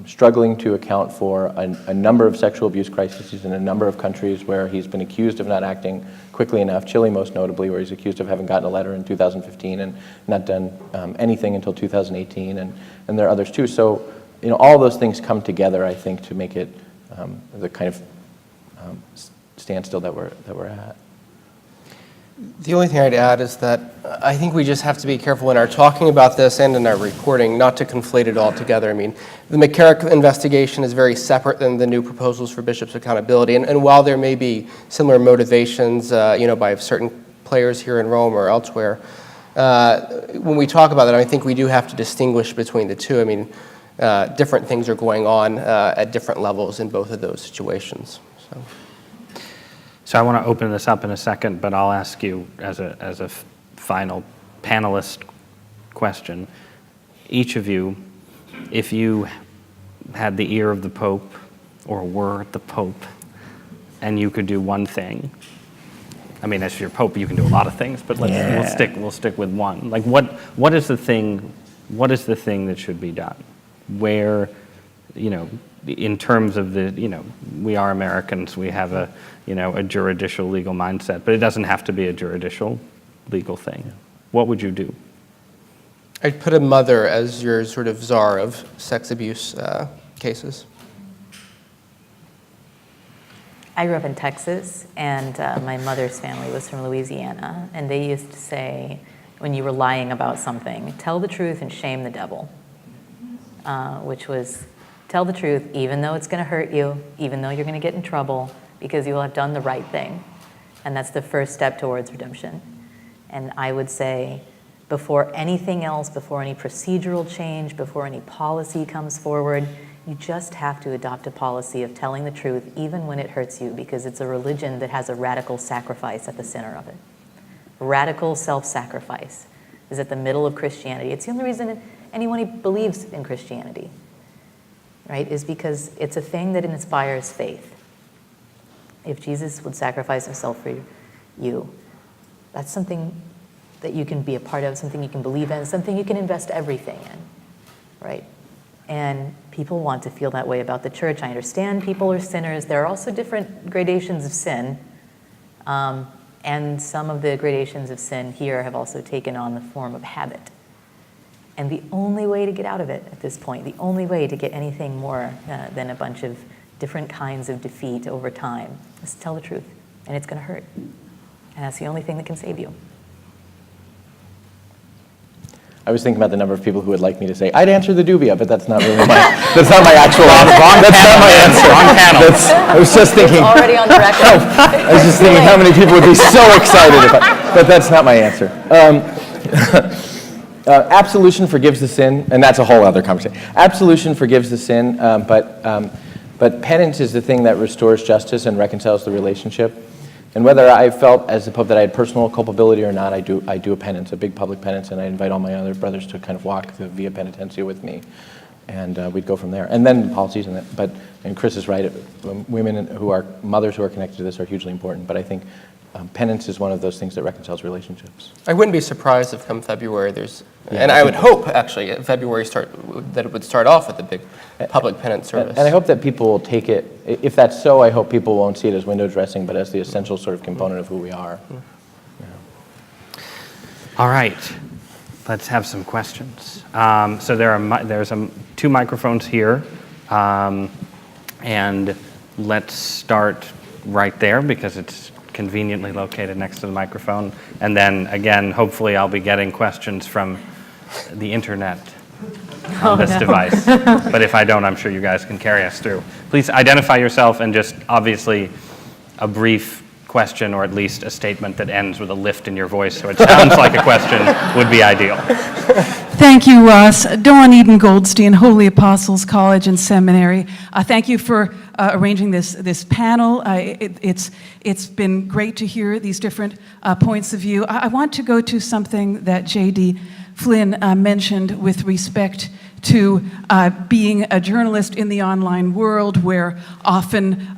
struggling to account for a number of sexual abuse crises in a number of countries where he's been accused of not acting quickly enough, Chile most notably, where he's accused of having gotten a letter in 2015 and not done anything until 2018, and there are others too. So, all those things come together, I think, to make it the kind of standstill that we're at. The only thing I'd add is that I think we just have to be careful in our talking about this and in our reporting not to conflate it all together. I mean, the McCarrick investigation is very separate than the new proposals for bishops' accountability. And while there may be similar motivations, by certain players here in Rome or elsewhere, when we talk about that, I think we do have to distinguish between the two. I mean, different things are going on at different levels in both of those situations. So I want to open this up in a second, but I'll ask you as a final panelist question. Each of you, if you had the ear of the Pope or were the Pope and you could do one thing, I mean, as your Pope, you can do a lot of things, but we'll stick with one. Like, what is the thing that should be done? Where, in terms of the, we are Americans, we have a juridical legal mindset, but it doesn't have to be a juridical legal thing. What would you do? I'd put a mother as your sort of czar of sex abuse cases. I grew up in Texas, and my mother's family was from Louisiana, and they used to say, when you were lying about something, tell the truth and shame the devil, which was tell the truth even though it's going to hurt you, even though you're going to get in trouble, because you will have done the right thing. And that's the first step towards redemption. And I would say, before anything else, before any procedural change, before any policy comes forward, you just have to adopt a policy of telling the truth even when it hurts you, because it's a religion that has a radical sacrifice at the center of it. Radical self-sacrifice is at the middle of Christianity. It's the only reason anyone who believes in Christianity, right, is because it's a thing that inspires faith. If Jesus would sacrifice himself for you, that's something that you can be a part of, something you can believe in, something you can invest everything in, right? And people want to feel that way about the church. I understand people are sinners. There are also different gradations of sin. And some of the gradations of sin here have also taken on the form of habit. And the only way to get out of it at this point, the only way to get anything more than a bunch of different kinds of defeat over time is to tell the truth. And it's going to hurt. And that's the only thing that can save you. I was thinking about the number of people who would like me to say, I'd answer the dubia, but that's not really that's not my actual answer. That's not my answer. Wrong panel. I was just thinking, It's already on the record. I was just thinking how many people would be so excited but that's not my answer. Absolution forgives the sin, and that's a whole other conversation. Absolution forgives the sin, but penance is the thing that restores justice and reconciles the relationship. And whether I felt as the Pope that I had personal culpability or not, I do a penance, a big public penance, and I invite all my other brothers to kind of walk the Via Penitentia with me, and we'd go from there. And then policies, and Chris is right, women who are mothers who are connected to this are hugely important, but I think penance is one of those things that reconciles relationships. I wouldn't be surprised if come February and I would hope actually at February that it would start off with a big public penance service. And I hope that people will take it, if that's so, I hope people won't see it as window dressing, but as the essential sort of component of who we are. All right, let's have some questions. So there's two microphones here, and let's start right there because it's conveniently located next to the microphone. And then again, hopefully I'll be getting questions from the internet on this device. But if I don't, I'm sure you guys can carry us through. Please identify yourself and just obviously a brief question or at least a statement that ends with a lift in your voice so it sounds like a question would be ideal. Thank you, Ross. Dawn Eden Goldstein, Holy Apostles College and Seminary. Thank you for arranging this panel. It's been great to hear these different points of view. I want to go to something that J.D. Flynn mentioned with respect to being a journalist in the online world, where often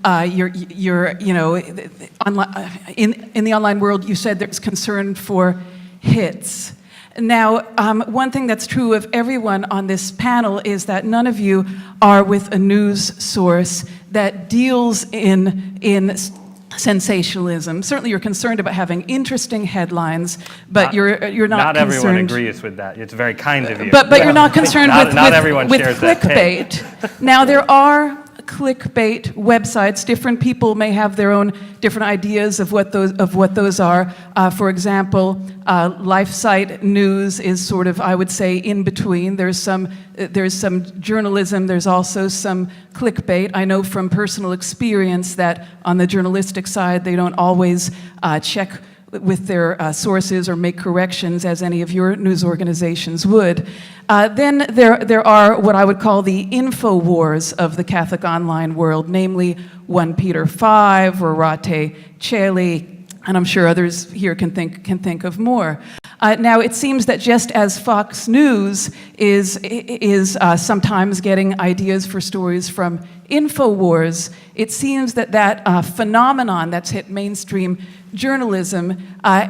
in the online world, you said there's concern for hits. Now, one thing that's true of everyone on this panel is that none of you are with a news source that deals in sensationalism. Certainly, you're concerned about having interesting headlines, but you're not concerned. Not everyone agrees with that. It's very kind of you. But you're not concerned not everyone with shares that take. clickbait. Now, there are clickbait websites. Different people may have their own different ideas of what those are. For example, LifeSite News is sort of, I would say, in between. There's some journalism. There's also some clickbait. I know from personal experience that on the journalistic side, they don't always check with their sources or make corrections as any of your news organizations would. Then there are what I would call the info wars of the Catholic online world, namely 1 Peter 5, Rorate Caeli, and I'm sure others here can think of more. Now, it seems that just as Fox News is sometimes getting ideas for stories from InfoWars, it seems that phenomenon that's hit mainstream journalism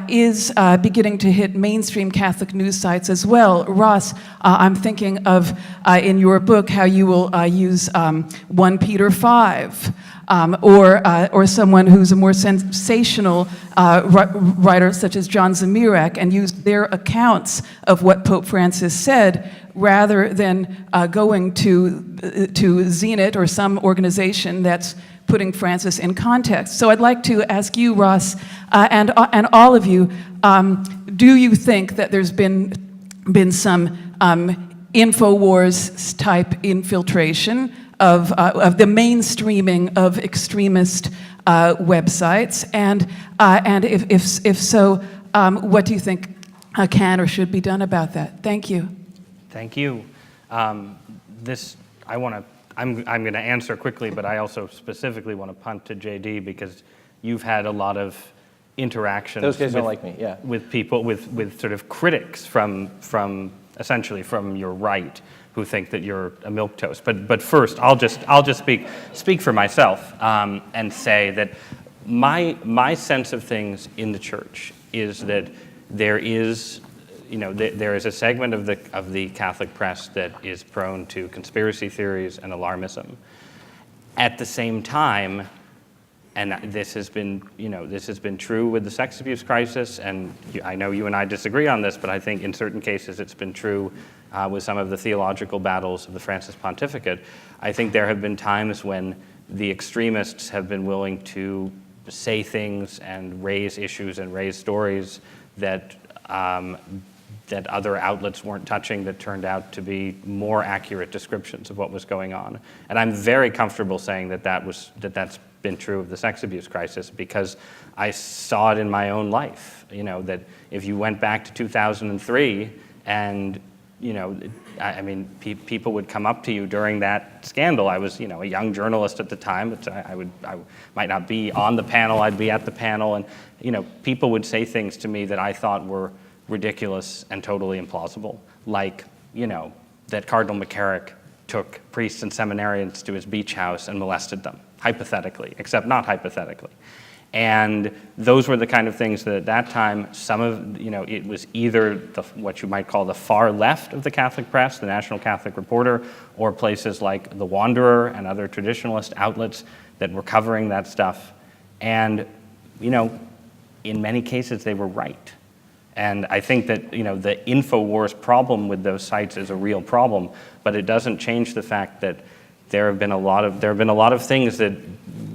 is beginning to hit mainstream Catholic news sites as well. Ross, I'm thinking of in your book how you will use 1 Peter 5. Or someone who's a more sensational writer such as John Zamirak and used their accounts of what Pope Francis said rather than going to Zenit or some organization that's putting Francis in context. So I'd like to ask you, Ross, and all of you, do you think that there's been some InfoWars type infiltration of the mainstreaming of extremist websites, and if so, what do you think can or should be done about that? Thank you. Thank you. I'm going to answer quickly, but I also specifically want to punt to JD because you've had a lot of interactions. Those guys don't like me, yeah. With people, with sort of critics from essentially from your right, who think that you're a milquetoast. But first, I'll just speak for myself and say that my sense of things in the church is that there is a segment of the Catholic press that is prone to conspiracy theories and alarmism. At the same time, and this has been true with the sex abuse crisis, and I know you and I disagree on this, but I think in certain cases it's been true with some of the theological battles of the Francis pontificate. I think there have been times when the extremists have been willing to say things and raise issues and raise stories that other outlets weren't touching, that turned out to be more accurate descriptions of what was going on. And I'm very comfortable saying that's been true of the sex abuse crisis because I saw it in my own life. That if you went back to 2003 and people would come up to you during that scandal. I was, a young journalist at the time, but I might not be on the panel. I'd be at the panel, and people would say things to me that I thought were ridiculous and totally implausible, like that Cardinal McCarrick took priests and seminarians to his beach house and molested them, hypothetically, except not hypothetically. And those were the kind of things that at that time, it was either what you might call the far left of the Catholic press, the National Catholic Reporter, or places like The Wanderer and other traditionalist outlets that were covering that stuff. And, in many cases, they were right. And I think that, the InfoWars problem with those sites is a real problem, but it doesn't change the fact that there have been a lot of things that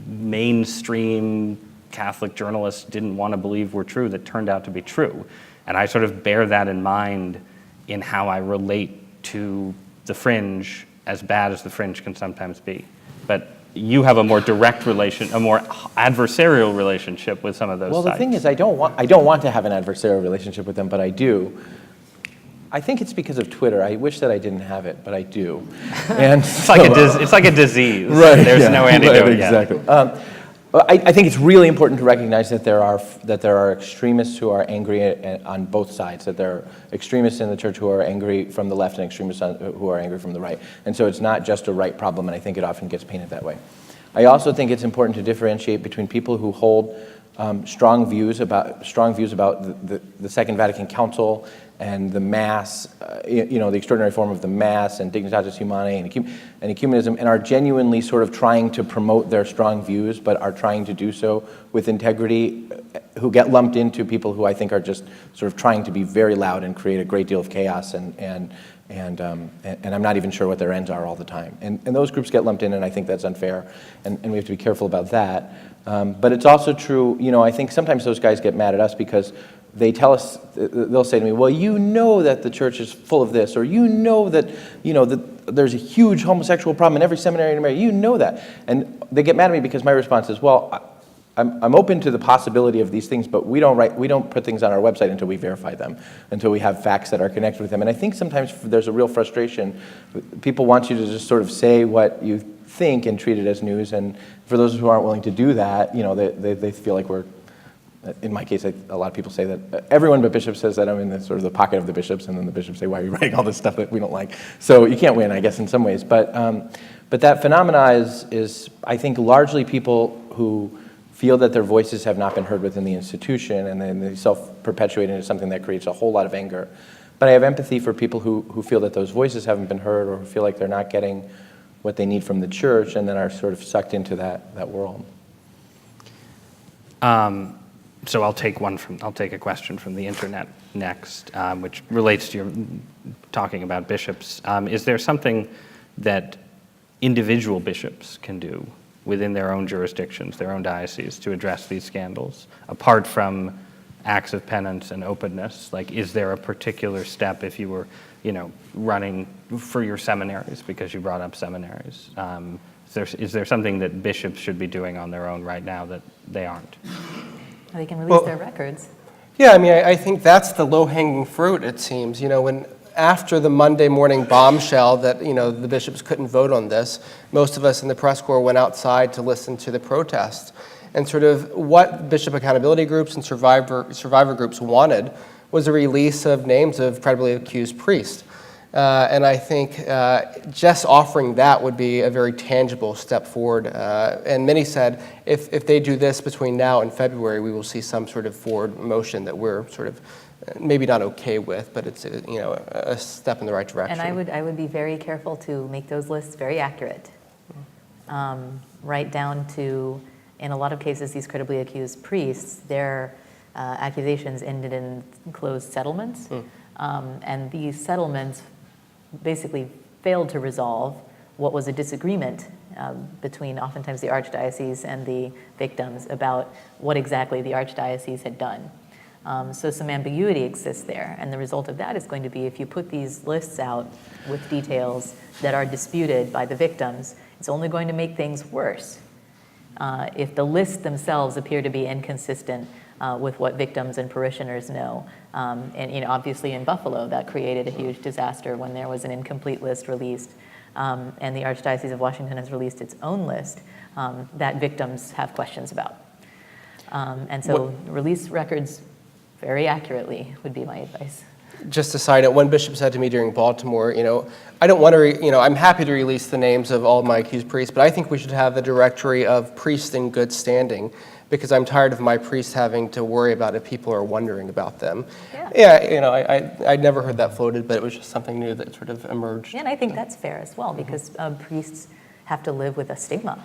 mainstream Catholic journalists didn't want to believe were true that turned out to be true. And I sort of bear that in mind in how I relate to the fringe, as bad as the fringe can sometimes be. But you have a more direct relation, a more adversarial relationship with some of those sites. Well, the thing is, I don't want to have an adversarial relationship with them, but I do. I think it's because of Twitter. I wish that I didn't have it, but I do. And it's like a disease. Right. There's no antidote yet. Exactly. I think it's really important to recognize that there are extremists who are angry on both sides, that there are extremists in the church who are angry from the left and extremists who are angry from the right. And so it's not just a right problem, and I think it often gets painted that way. I also think it's important to differentiate between people who hold strong views about the Second Vatican Council and the Mass, the extraordinary form of the Mass and Dignitatis Humanae and ecumenism, and are genuinely sort of trying to promote their strong views, but are trying to do so with integrity, who get lumped into people who I think are just sort of trying to be very loud and create a great deal of chaos, and I'm not even sure what their ends are all the time. And those groups get lumped in, and I think that's unfair, and we have to be careful about that. But it's also true, I think sometimes those guys get mad at us because they tell us, they'll say to me, well, that the church is full of this, or that there's a huge homosexual problem in every seminary in America, that. And they get mad at me because my response is, well, I'm open to the possibility of these things, but we don't put things on our website until we verify them, until we have facts that are connected with them. And I think sometimes there's a real frustration. People want you to just sort of say what you think and treat it as news. And for those who aren't willing to do that, they feel like we're, in my case, a lot of people say that everyone but bishops says that I'm in the sort of the pocket of the bishops, and then the bishops say, why are you writing all this stuff that we don't like? So you can't win, I guess, in some ways. But that phenomena is, I think, largely people who feel that their voices have not been heard within the institution, and then they self-perpetuate into something that creates a whole lot of anger. But I have empathy for people who feel that those voices haven't been heard, or who feel like they're not getting what they need from the church, and then are sort of sucked into that world. So I'll take a question from the internet next, which relates to your talking about bishops. Is there something that individual bishops can do within their own jurisdictions, their own dioceses, to address these scandals, apart from acts of penance and openness? Like, is there a particular step if you were, running for your seminaries, because you brought up seminaries? Is there something that bishops should be doing on their own right now that they aren't? They can release their records. Yeah, I mean, I think that's the low-hanging fruit, it seems. When after the Monday morning bombshell that, the bishops couldn't vote on this, most of us in the press corps went outside to listen to the protest. And sort of what bishop accountability groups and survivor groups wanted was a release of names of credibly accused priests. And I think just offering that would be a very tangible step forward. And many said, if they do this between now and February, we will see some sort of forward motion that we're sort of maybe not okay with, but it's a step in the right direction. And I would be very careful to make those lists very accurate, right down to, in a lot of cases, these credibly accused priests, their accusations ended in closed settlements, and these settlements basically failed to resolve what was a disagreement between oftentimes the archdiocese and the victims about what exactly the archdiocese had done. So some ambiguity exists there, and the result of that is going to be, if you put these lists out with details that are disputed by the victims, it's only going to make things worse. If the lists themselves appear to be inconsistent with what victims and parishioners know, and obviously in Buffalo that created a huge disaster when there was an incomplete list released, and the Archdiocese of Washington has released its own list that victims have questions about. And so release records very accurately would be my advice. Just a side note, one bishop said to me during Baltimore, I don't want to, I'm happy to release the names of all of my accused priests, but I think we should have a directory of priests in good standing, because I'm tired of my priests having to worry about if people are wondering about them. I'd never heard that floated, but it was just something new that sort of emerged. Yeah, and I think that's fair as well, because priests have to live with a stigma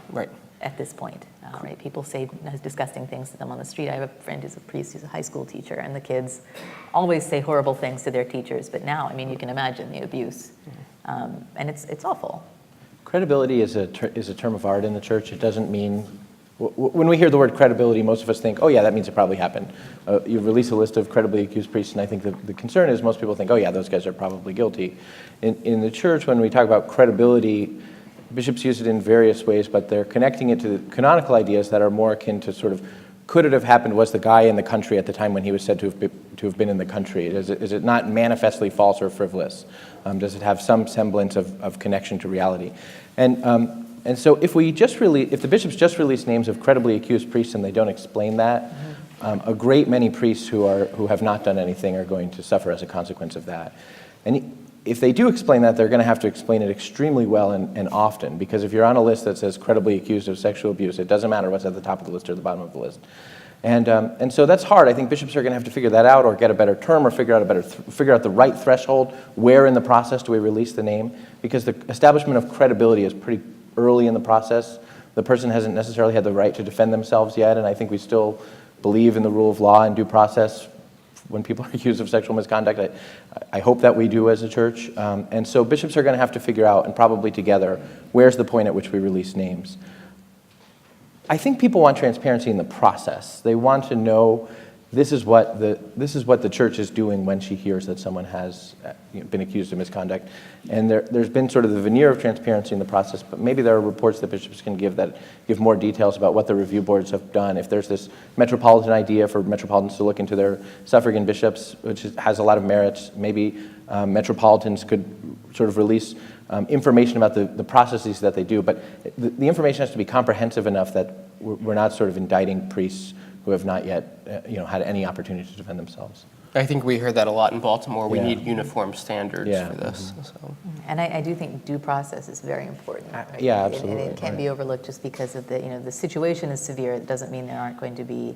at this point. Right? People say disgusting things to them on the street. I have a friend who's a priest, who's a high school teacher, and the kids always say horrible things to their teachers. But now, you can imagine the abuse, and it's awful. Credibility is a term of art in the church. It doesn't mean, when we hear the word credibility, most of us think, oh yeah, that means it probably happened. You release a list of credibly accused priests, and I think the concern is most people think, oh yeah, those guys are probably guilty. In the church, when we talk about credibility, bishops use it in various ways, but they're connecting it to the canonical ideas that are more akin to sort of, could it have happened? Was the guy in the country at the time when he was said to have been in the country? Is it not manifestly false or frivolous? Does it have some semblance of connection to reality? And so if the bishops just release names of credibly accused priests and they don't explain that, a great many priests who have not done anything are going to suffer as a consequence of that. And if they do explain that, they're going to have to explain it extremely well and often, because if you're on a list that says credibly accused of sexual abuse, it doesn't matter what's at the top of the list or the bottom of the list. And so that's hard. I think bishops are going to have to figure that out, or get a better term, or figure out the right threshold. Where in the process do we release the name? Because the establishment of credibility is pretty early in the process. The person hasn't necessarily had the right to defend themselves yet, and I think we still believe in the rule of law and due process when people are accused of sexual misconduct. I hope that we do as a church. And so bishops are going to have to figure out, and probably together, where's the point at which we release names. I think people want transparency in the process. They want to know this is what the church is doing when she hears that someone has been accused of misconduct. And there's been sort of the veneer of transparency in the process, but maybe there are reports that bishops can give that give more details about what the review boards have done. If there's this metropolitan idea for metropolitans to look into their suffragan bishops, which has a lot of merits, maybe metropolitans could sort of release information about the processes that they do. But the information has to be comprehensive enough that we're not sort of indicting priests who have not yet had any opportunity to defend themselves. I think we heard that a lot in Baltimore. We Yeah. need uniform standards Yeah. for this. So. And I do think due process is very important. Right? Yeah, And absolutely, it can't be overlooked just because of the situation is severe. It doesn't mean there aren't going to be,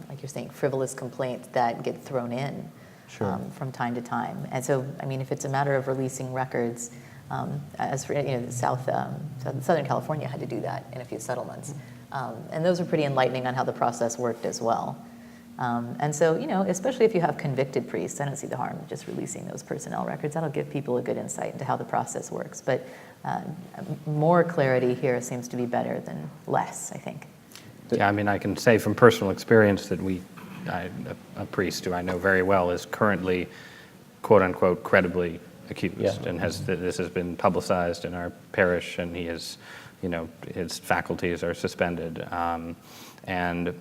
like you're saying, frivolous complaints that get thrown in from time to time. And so, I mean, if it's a matter of releasing records, as for Southern California had to do that in a few settlements. And those are pretty enlightening on how the process worked as well. And so, especially if you have convicted priests, I don't see the harm in just releasing those personnel records. That'll give people a good insight into how the process works. But more clarity here seems to be better than less, I think. Yeah, I mean, I can say from personal experience that a priest who I know very well is currently, quote unquote, credibly accused, and this has been publicized in our parish, and he is, his faculties are suspended. And,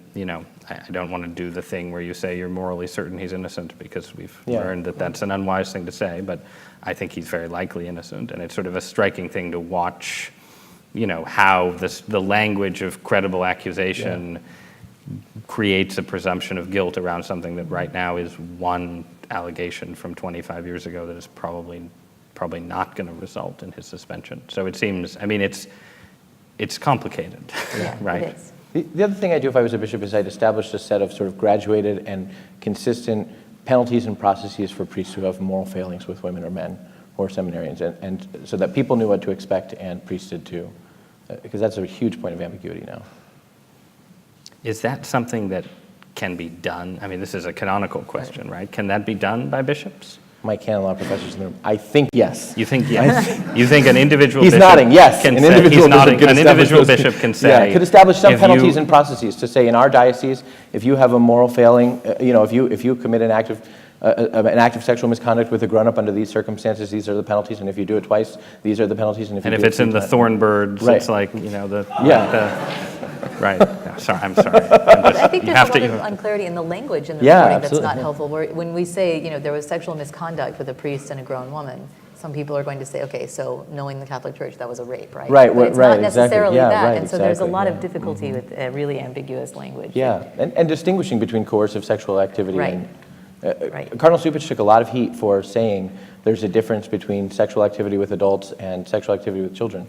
I don't want to do the thing where you say you're morally certain he's innocent, because we've learned that that's an unwise thing to say, but I think he's very likely innocent. And it's sort of a striking thing to watch, how the language of credible accusation creates a presumption of guilt around something that right now is one allegation from 25 years ago that is probably not going to result in his suspension. So it seems, I mean, it's complicated, right? It is. The other thing I do if I was a bishop is I'd establish a set of sort of graduated and consistent penalties and processes for priests who have moral failings with women or men or seminarians, and so that people knew what to expect and priests did too, because that's a huge point of ambiguity now. Is that something that can be done? I mean, this is a canonical question, right? Can that be done by bishops? My canon law professors in the room, I think yes. You think yes? You think an individual He's bishop nodding, yes. can An say, individual he's nodding, bishop an could individual establish bishop can say, Yeah, could establish some if penalties you- and processes to say in our diocese, if you have a moral failing, if you commit an act of sexual misconduct with a grown-up under these circumstances, these are the penalties, and if you do it twice, these are the penalties, and if you And if do it it's in the 3 times- Thornbirds, Right. it's like, right. I'm sorry. I think You there's have a lot to- of unclarity in the language in the Yeah, reporting that's absolutely, not yeah. helpful. When we say, there was sexual misconduct with a priest and a grown woman, some people are going to say, okay, so knowing the Catholic Church, that was a rape, right? Right, But it's right, not exactly. necessarily Yeah, that. right, And so there's a exactly, lot yeah. of difficulty with really ambiguous language. Yeah, and distinguishing between coercive sexual activity Right. and Right. Cardinal Cupich took a lot of heat for saying there's a difference between sexual activity with adults and sexual activity with children.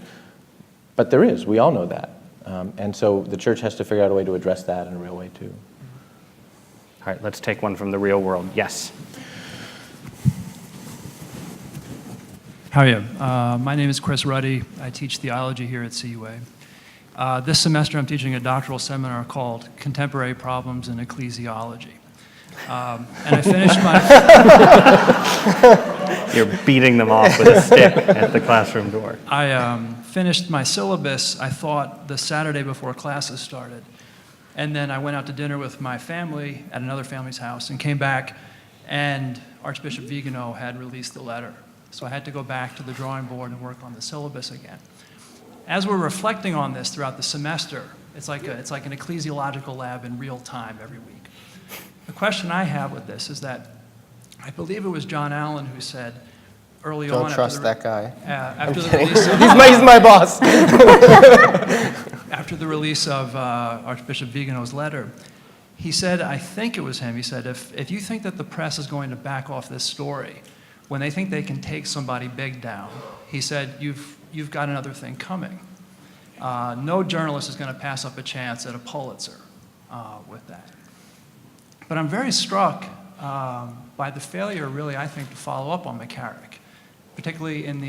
But there is, we all know that. And so the church has to figure out a way to address that in a real way too. All right, let's take one from the real world. Yes. How are you? My name is Chris Ruddy. I teach theology here at CUA. This semester I'm teaching a doctoral seminar called Contemporary Problems in Ecclesiology. And I finished my... You're beating them off with a stick at the classroom door. I finished my syllabus, I thought, the Saturday before classes started. And then I went out to dinner with my family at another family's house and came back, and Archbishop Vigano had released the letter. So I had to go back to the drawing board and work on the syllabus again. As we're reflecting on this throughout the semester, it's like an ecclesiological lab in real time every week. The question I have with this is that I believe it was John Allen who said early on... Don't trust that guy. After the release of, He's my boss. after the release of Archbishop Vigano's letter, he said, I think it was him, he said, if you think that the press is going to back off this story, when they think they can take somebody big down, he said, you've got another thing coming. No journalist is going to pass up a chance at a Pulitzer with that. But I'm very struck by the failure, really, I think, to follow up on McCarrick, particularly in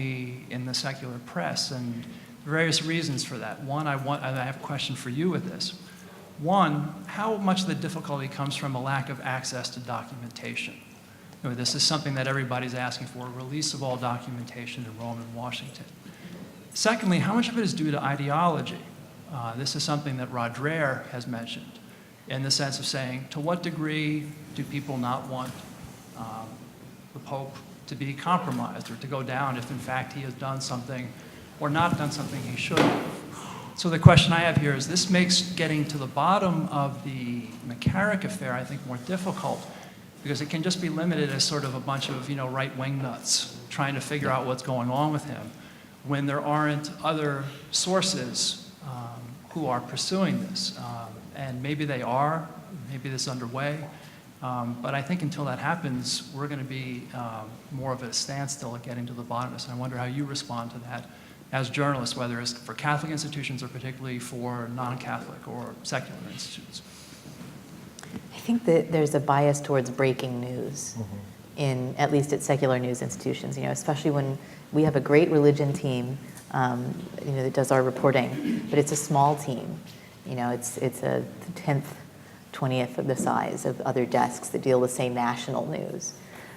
the secular press, and various reasons for that. One, I have a question for you with this. One, how much of the difficulty comes from a lack of access to documentation? This is something that everybody's asking for, a release of all documentation in Rome and Washington. Secondly, how much of it is due to ideology? This is something that Rod Dreher has mentioned. in the sense of saying, to what degree do people not want the Pope to be compromised or to go down if in fact he has done something or not done something he should have? So the question I have here is, this makes getting to the bottom of the McCarrick affair, I think, more difficult, because it can just be limited as sort of a bunch of, right-wing nuts trying to figure out what's going on with him, when there aren't other sources who are pursuing this. And maybe they are, maybe this is underway, but I think until that happens, we're going to be more of a standstill at getting to the bottom of this. And I wonder how you respond to that as journalists, whether it's for Catholic institutions or particularly for non-Catholic or secular institutions. I think that there's a bias towards breaking news, at least at secular news institutions, especially when we have a great religion team, that does our reporting, but it's a small team. It's a 10th, 20th of the size of other desks that deal with, say, national news.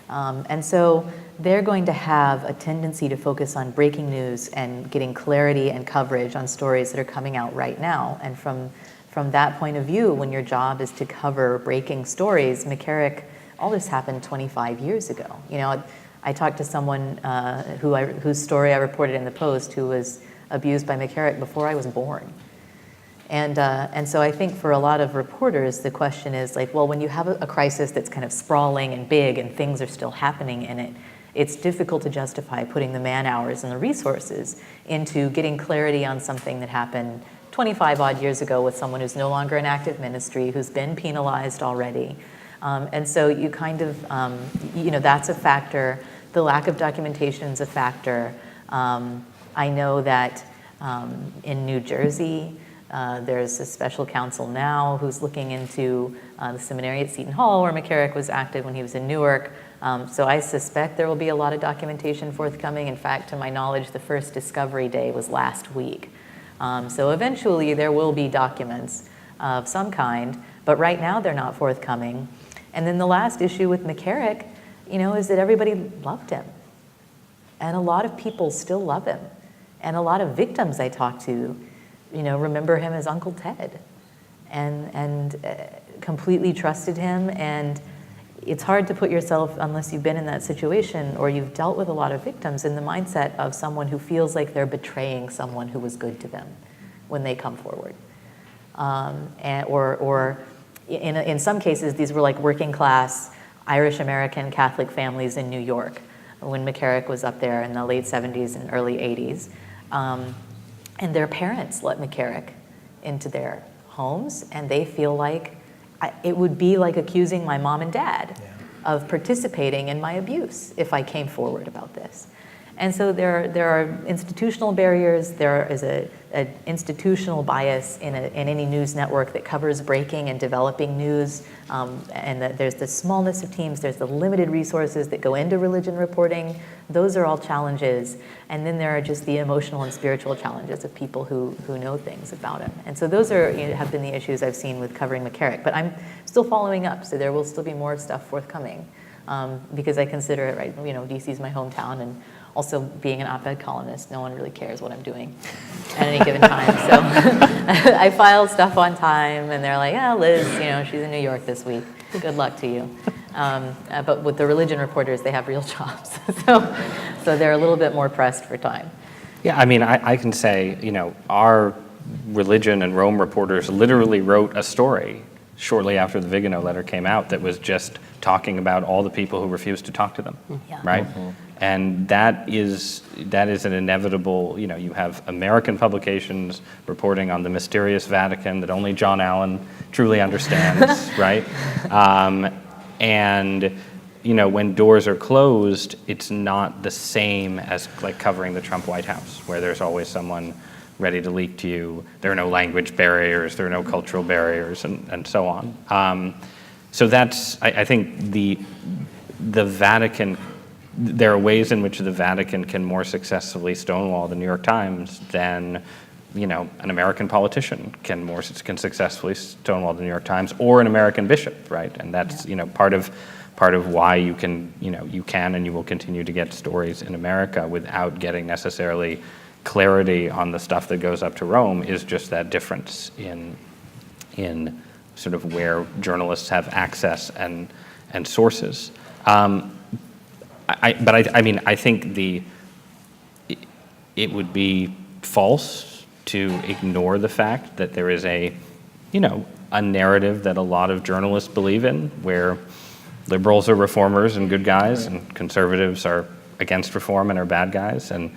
And so they're going to have a tendency to focus on breaking news and getting clarity and coverage on stories that are coming out right now. And from that point of view, when your job is to cover breaking stories, McCarrick, all this happened 25 years ago. I talked to someone whose story I reported in the Post who was abused by McCarrick before I was born. And so I think for a lot of reporters, the question is like, well, when you have a crisis that's kind of sprawling and big and things are still happening in it, it's difficult to justify putting the man hours and the resources into getting clarity on something that happened 25 odd years ago with someone who's no longer in active ministry, who's been penalized already. And so you kind of, that's a factor. The lack of documentation is a factor. I know that in New Jersey, there's a special counsel now who's looking into the seminary at Seton Hall where McCarrick was active when he was in Newark. So I suspect there will be a lot of documentation forthcoming. In fact, to my knowledge, the first discovery day was last week. So eventually there will be documents of some kind, but right now they're not forthcoming. And then the last issue with McCarrick, is that everybody loved him. And a lot of people still love him. And a lot of victims I talk to, remember him as Uncle Ted and completely trusted him. And it's hard to put yourself, unless you've been in that situation or you've dealt with a lot of victims, in the mindset of someone who feels like they're betraying someone who was good to them when they come forward. Or in some cases, these were like working class Irish American Catholic families in New York when McCarrick was up there in the late 70s and early 80s. And their parents let McCarrick into their homes, and they feel like it would be like accusing my mom and dad of participating in my abuse if I came forward about this. And so there are institutional barriers. There is an institutional bias in any news network that covers breaking and developing news, and that there's the smallness of teams, there's the limited resources that go into religion reporting. Those are all challenges. And then there are just the emotional and spiritual challenges of people who know things about him. And so those have been the issues I've seen with covering McCarrick. But I'm still following up, so there will still be more stuff forthcoming, because I consider it, right, DC's my hometown, and also being an op-ed columnist, no one really cares what I'm doing at any given time. So I file stuff on time, and they're like, Liz, she's in New York this week. Good luck to you. But with the religion reporters, they have real jobs. So they're a little bit more pressed for time. Yeah, I mean, I can say, our religion and Rome reporters literally wrote a story shortly after the Vigano letter came out that was just talking about all the people who refused to talk to them, right? And that is an inevitable, you have American publications reporting on the mysterious Vatican that only John Allen truly understands, right? And, when doors are closed, it's not the same as like covering the Trump White House, where there's always someone ready to leak to you. There are no language barriers, there are no cultural barriers, and so on. So that's, I think the Vatican, there are ways in which the Vatican can more successfully stonewall the New York Times than, an American politician can successfully stonewall the New York Times, or an American bishop, right? And that's, part of why you can, you can and you will continue to get stories in America without getting necessarily clarity on the stuff that goes up to Rome, is just that difference in sort of where journalists have access and sources. I think it would be false to ignore the fact that there is a narrative that a lot of journalists believe in, where liberals are reformers and good guys, and conservatives are against reform and are bad guys, and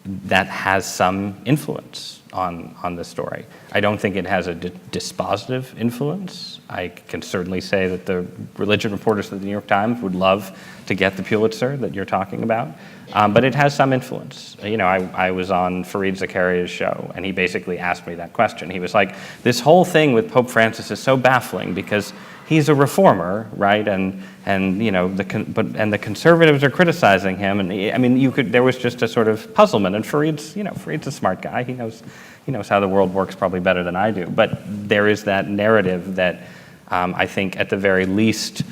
that has some influence on the story. I don't think it has a dispositive influence. I can certainly say that the religion reporters of the New York Times would love to get the Pulitzer that you're talking about, but it has some influence. I was on Fareed Zakaria's show, and he basically asked me that question. He was like, this whole thing with Pope Francis is so baffling because he's a reformer, right? And the conservatives are criticizing him, and there was just a sort of puzzlement. And Fareed's a smart guy. He knows how the world works probably better than I do. But there is that narrative that I think, at the very least,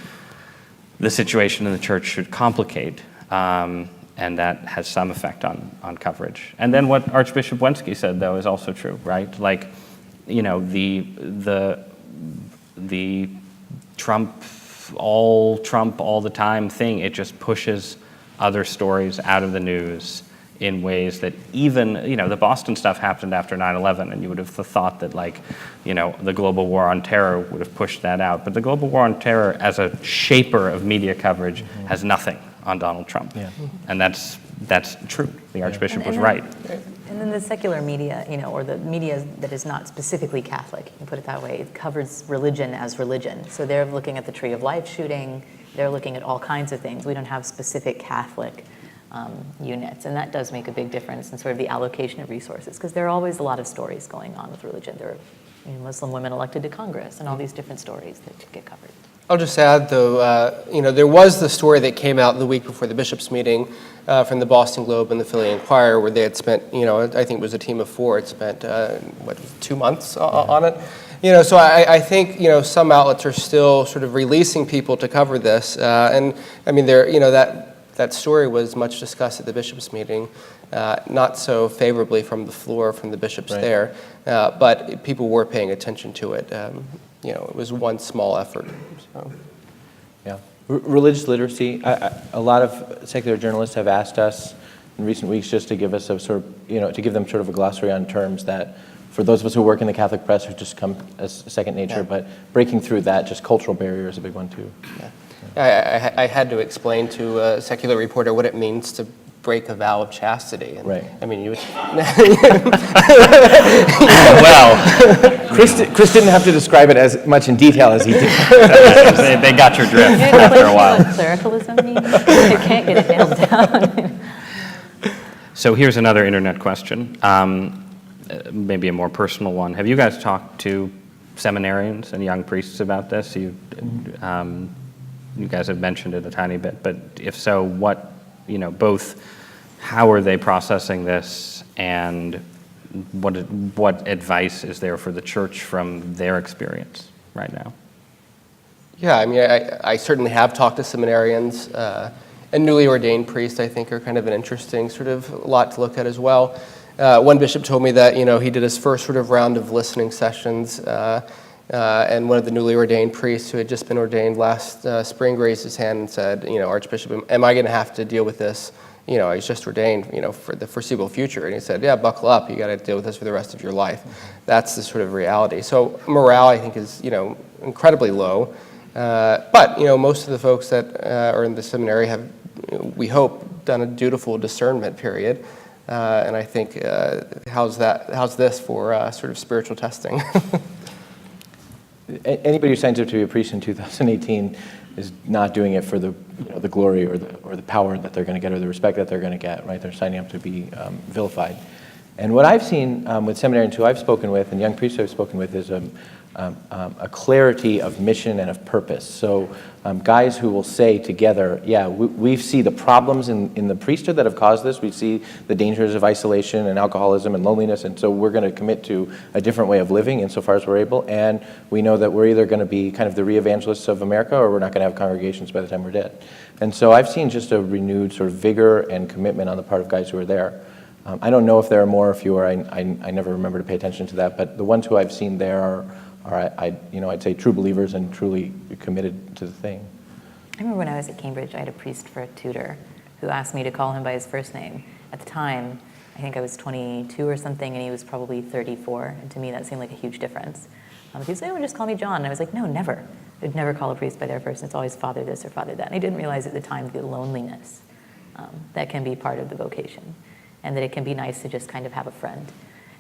the situation in the church should complicate, and that has some effect on coverage. And then what Archbishop Wensky said, though, is also true, right? Like, the Trump all the time thing, it just pushes other stories out of the news in ways that even, the Boston stuff happened after 9/11, and you would have thought that, the global war on terror would have pushed that out. But the global war on terror, as a shaper of media coverage, has nothing on Donald Trump. Yeah. And that's true. The Archbishop was right. And then the secular media, or the media that is not specifically Catholic, you can put it that way, it covers religion as religion. So they're looking at the Tree of Life shooting, they're looking at all kinds of things. We don't have specific Catholic units, and that does make a big difference in sort of the allocation of resources, because there are always a lot of stories going on with religion. There are Muslim women elected to Congress, and all these different stories that get covered. I'll just add, though, there was the story that came out the week before the bishops' meeting from the Boston Globe and the Philly Inquirer, where they had spent, I think it was a team of 4, had spent, 2 months on it. So I think, some outlets are still sort of releasing people to cover this. And I mean, that story was much discussed at the bishops' meeting, not so favorably from the floor, from the bishops there, but people were paying attention to it. It was one small effort. So. Yeah. Religious literacy, a lot of secular journalists have asked us in recent weeks just to give us a sort of, to give them sort of a glossary on terms that, for those of us who work in the Catholic press, who just come as second nature, but breaking through that, just cultural barrier is a big one too. Yeah. I had to explain to a secular reporter what it means to break a vow of chastity. And, right. I mean, you would... Well, Chris didn't have to describe it as much in detail as he did. They got your drift after a while. What clericalism means? You can't get it nailed down. So here's another internet question, maybe a more personal one. Have you guys talked to seminarians and young priests about this? You guys have mentioned it a tiny bit, but if so, what, both how are they processing this, and what advice is there for the church from their experience right now? Yeah, I mean, I certainly have talked to seminarians, and newly ordained priests, I think, are kind of an interesting sort of lot to look at as well. One bishop told me that, he did his first sort of round of listening sessions, and one of the newly ordained priests who had just been ordained last spring raised his hand and said, Archbishop, am I going to have to deal with this? I was just ordained, for the foreseeable future. And he said, yeah, buckle up. You got to deal with this for the rest of your life. That's the sort of reality. So morale, I think, is, incredibly low. But, most of the folks that are in the seminary have, we hope, done a dutiful discernment period. And I think, how's this for sort of spiritual testing? Anybody who signs up to be a priest in 2018 is not doing it for the glory or the power that they're going to get or the respect that they're going to get, right? They're signing up to be vilified. And what I've seen with seminarians who I've spoken with and young priests I've spoken with is a clarity of mission and of purpose. So guys who will say together, yeah, we see the problems in the priesthood that have caused this. We see the dangers of isolation and alcoholism and loneliness, and so we're going to commit to a different way of living insofar as we're able. And we know that we're either going to be kind of the re-evangelists of America, or we're not going to have congregations by the time we're dead. And so I've seen just a renewed sort of vigor and commitment on the part of guys who are there. I don't know if there are more or fewer. I never remember to pay attention to that, but the ones who I've seen there I'd say true believers and truly committed to the thing. I remember when I was at Cambridge, I had a priest for a tutor who asked me to call him by his first name. At the time, I think I was 22 or something, and he was probably 34, and to me that seemed like a huge difference. He said, "Oh, just call me John." And I was like, no, never. I'd never call a priest by their first name. It's always Father this or Father that. And I didn't realize at the time the loneliness that can be part of the vocation, and that it can be nice to just kind of have a friend.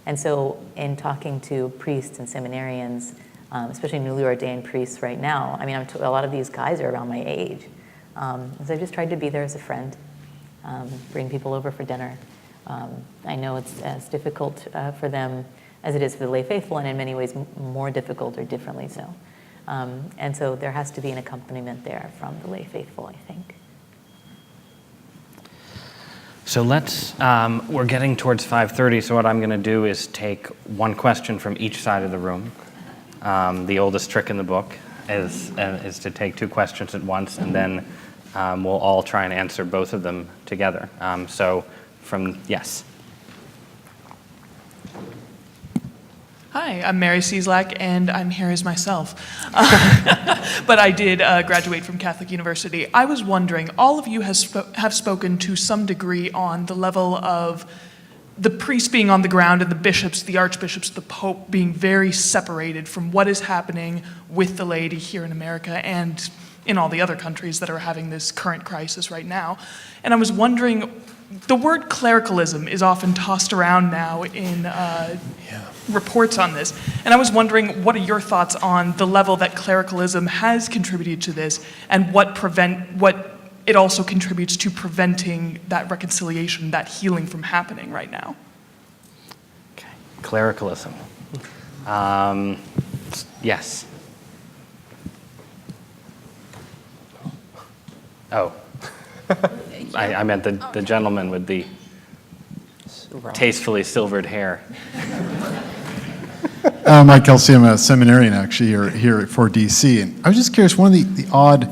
And so in talking to priests and seminarians, especially newly ordained priests right now, I mean, a lot of these guys are around my age. So I just tried to be there as a friend, bring people over for dinner. I know it's as difficult for them as it is for the lay faithful, and in many ways more difficult or differently so. And so there has to be an accompaniment there from the lay faithful, I think. So we're getting towards 5:30, so what I'm going to do is take one question from each side of the room. The oldest trick in the book is to take two questions at once, and then we'll all try and answer both of them together. Yes. Hi, I'm Mary Cieslak, and I'm here as myself. But I did graduate from Catholic University. I was wondering, all of you have spoken to some degree on the level of the priests being on the ground and the bishops, the archbishops, the pope being very separated from what is happening with the laity here in America and in all the other countries that are having this current crisis right now. And I was wondering, the word clericalism is often tossed around now in reports on this. And I was wondering, what are your thoughts on the level that clericalism has contributed to this, and what it also contributes to preventing that reconciliation, that healing from happening right now? Okay. Clericalism. Yes. Oh. I meant the gentleman with the tastefully silvered hair. Mike Kelsey, I'm a seminarian actually here for DC, and I was just curious, one of the odd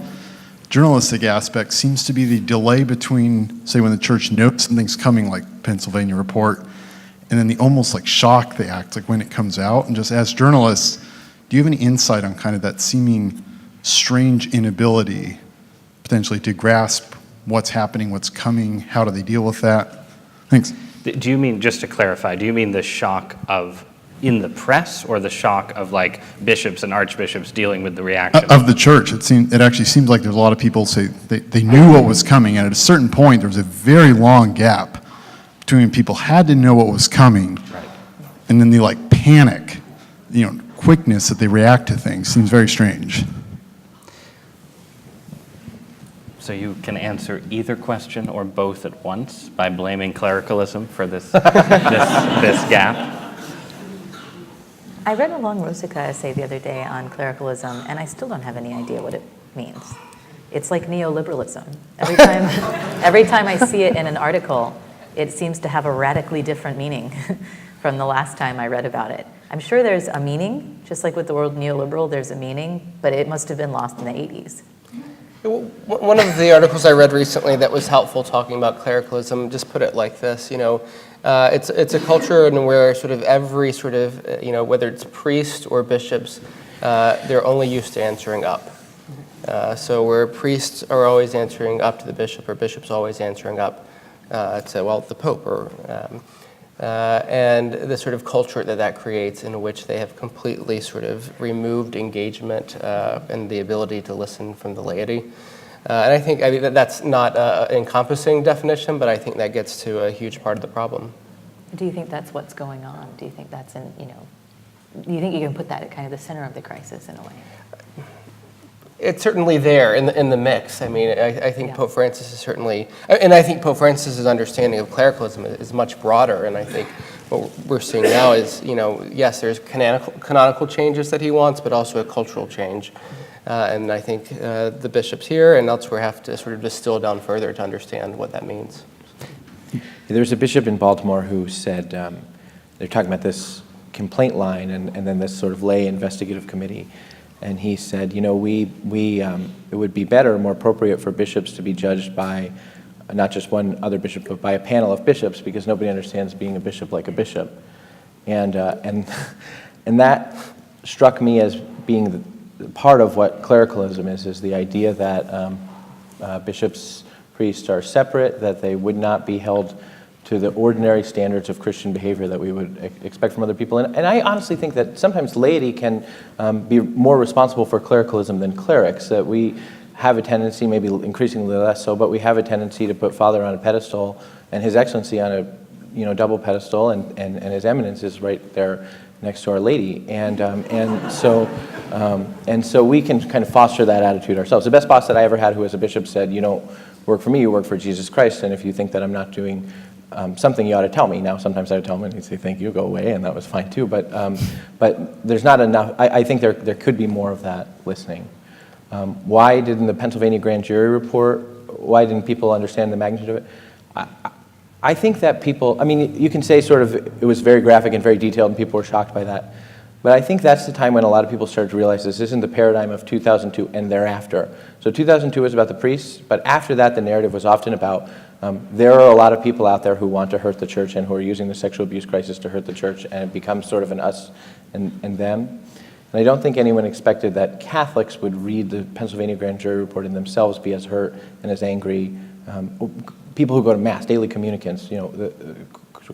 journalistic aspects seems to be the delay between, say, when the church notes something's coming, like Pennsylvania Report, and then the almost like shock they act, like when it comes out. And just as journalists, do you have any insight on kind of that seeming strange inability potentially to grasp what's happening, what's coming, how do they deal with that? Thanks. Do you mean, just to clarify, do you mean the shock of in the press, or the shock of like bishops and archbishops dealing with the reaction? Of the church. It actually seems like there's a lot of people say they knew what was coming, and at a certain point there was a very long gap between when people had to know what was coming, right, and then the like panic, quickness that they react to things seems very strange. So you can answer either question or both at once by blaming clericalism for this this gap. I read a long Rosica essay the other day on clericalism, and I still don't have any idea what it means. It's like neoliberalism. Every time I see it in an article, it seems to have a radically different meaning from the last time I read about it. I'm sure there's a meaning, just like with the word neoliberal, there's a meaning, but it must have been lost in the 80s. One of the articles I read recently that was helpful talking about clericalism just put it like this, it's a culture in where sort of every sort of, whether it's priests or bishops, they're only used to answering up. So where priests are always answering up to the bishop, or bishops always answering up to, the Pope, or and the sort of culture that creates, in which they have completely sort of removed engagement and the ability to listen from the laity. And I think that's not an encompassing definition, but I think that gets to a huge part of the problem. Do you think that's what's going on? Do you think that's do you think you can put that at kind of the center of the crisis in a way? It's certainly there in the mix. I mean, I think Pope Francis is certainly, and I think Pope Francis's understanding of clericalism is much broader. And I think what we're seeing now is, yes, there's canonical changes that he wants, but also a cultural change. And I think the bishops here and elsewhere have to sort of distill down further to understand what that means. There's a bishop in Baltimore who said, they're talking about this complaint line and then this sort of lay investigative committee. And he said, it would be better, more appropriate for bishops to be judged by not just one other bishop, but by a panel of bishops, because nobody understands being a bishop like a bishop. And that struck me as being part of what clericalism is the idea that bishops, priests are separate, that they would not be held to the ordinary standards of Christian behavior that we would expect from other people. And I honestly think that sometimes laity can be more responsible for clericalism than clerics, that we have a tendency, maybe increasingly less so, but we have a tendency to put Father on a pedestal and His Excellency on a double pedestal, and His Eminence is right there next to Our Lady. And so we can kind of foster that attitude ourselves. The best boss that I ever had who was a bishop said, you don't work for me, you work for Jesus Christ, and if you think that I'm not doing something, you ought to tell me. Now, sometimes I would tell him and he'd say, thank you, go away, and that was fine too. But there's not enough. I think there could be more of that listening. Why didn't the Pennsylvania grand jury report, why didn't people understand the magnitude of it? I think that people, I mean, you can say sort of it was very graphic and very detailed and people were shocked by that. But I think that's the time when a lot of people started to realize this isn't the paradigm of 2002 and thereafter. So 2002 was about the priests, but after that the narrative was often about there are a lot of people out there who want to hurt the church and who are using the sexual abuse crisis to hurt the church, and it becomes sort of an us and them. And I don't think anyone expected that Catholics would read the Pennsylvania grand jury report and themselves be as hurt and as angry. People who go to Mass, daily communicants, the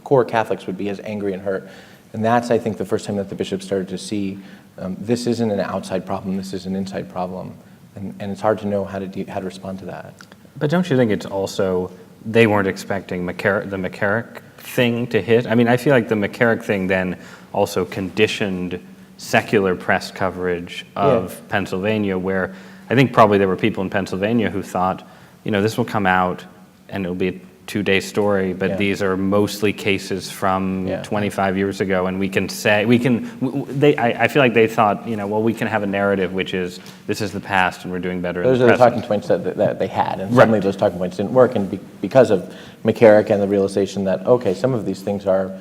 core Catholics would be as angry and hurt. And that's, I think, the first time that the bishops started to see this isn't an outside problem, this is an inside problem. And it's hard to know how to respond to that. But don't you think it's also, they weren't expecting the McCarrick thing to hit? I mean, I feel like the McCarrick thing then also conditioned secular press coverage of Pennsylvania, where I think probably there were people in Pennsylvania who thought, this will come out and it'll be a 2-day story, but these are mostly cases from 25 years ago, and I feel like they thought, we can have a narrative which is, this is the past and we're doing better in the present. Those are the talking points that they had, and suddenly those talking points didn't work, and because of McCarrick and the realization that, okay, some of these things are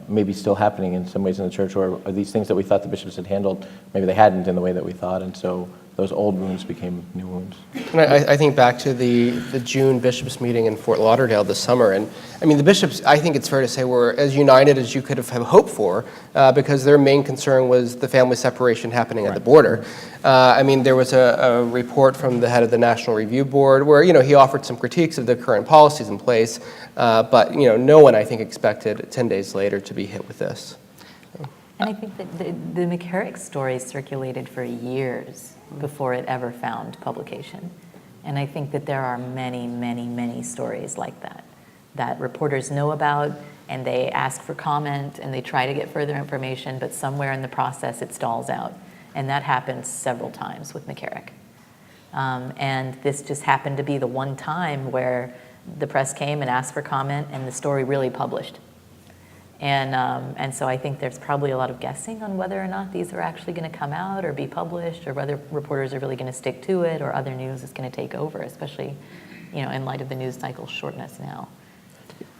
maybe still happening in some ways in the church, or these things that we thought the bishops had handled, maybe they hadn't in the way that we thought, and so those old wounds became new wounds. And I think back to the June bishops meeting in Fort Lauderdale this summer, and I mean the bishops, I think it's fair to say, were as united as you could have hoped for, because their main concern was the family separation happening at the border. I mean, there was a report from the head of the National Review Board where he offered some critiques of the current policies in place, but no one, I think, expected 10 days later to be hit with this. And I think that the McCarrick story circulated for years before it ever found publication. And I think that there are many, many, many stories like that reporters know about, and they ask for comment, and they try to get further information, but somewhere in the process it stalls out. And that happens several times with McCarrick. And this just happened to be the one time where the press came and asked for comment, and the story really published. And so I think there's probably a lot of guessing on whether or not these are actually going to come out or be published, or whether reporters are really going to stick to it, or other news is going to take over, especially, in light of the news cycle's shortness now.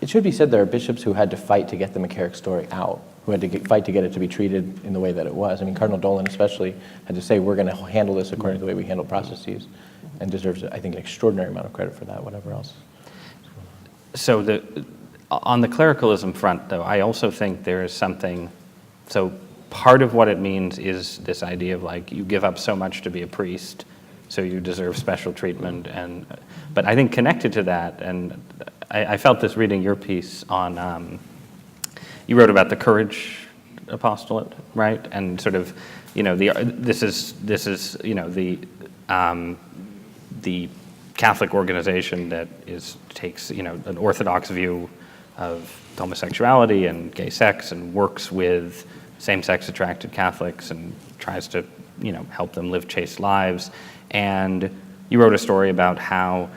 It should be said there are bishops who had to fight to get the McCarrick story out, who had to fight to get it to be treated in the way that it was. I mean, Cardinal Dolan especially had to say, we're going to handle this according to the way we handle processes, and deserves, I think, an extraordinary amount of credit for that, whatever else. So on the clericalism front, though, I also think there is something, so part of what it means is this idea of like, you give up so much to be a priest, so you deserve special treatment. But I think connected to that, and I felt this reading your piece on, you wrote about the courage apostolate, right? And sort of, this is the Catholic organization that takes an orthodox view of homosexuality and gay sex, and works with same-sex attracted Catholics and tries to help them live chaste lives. And you wrote a story about how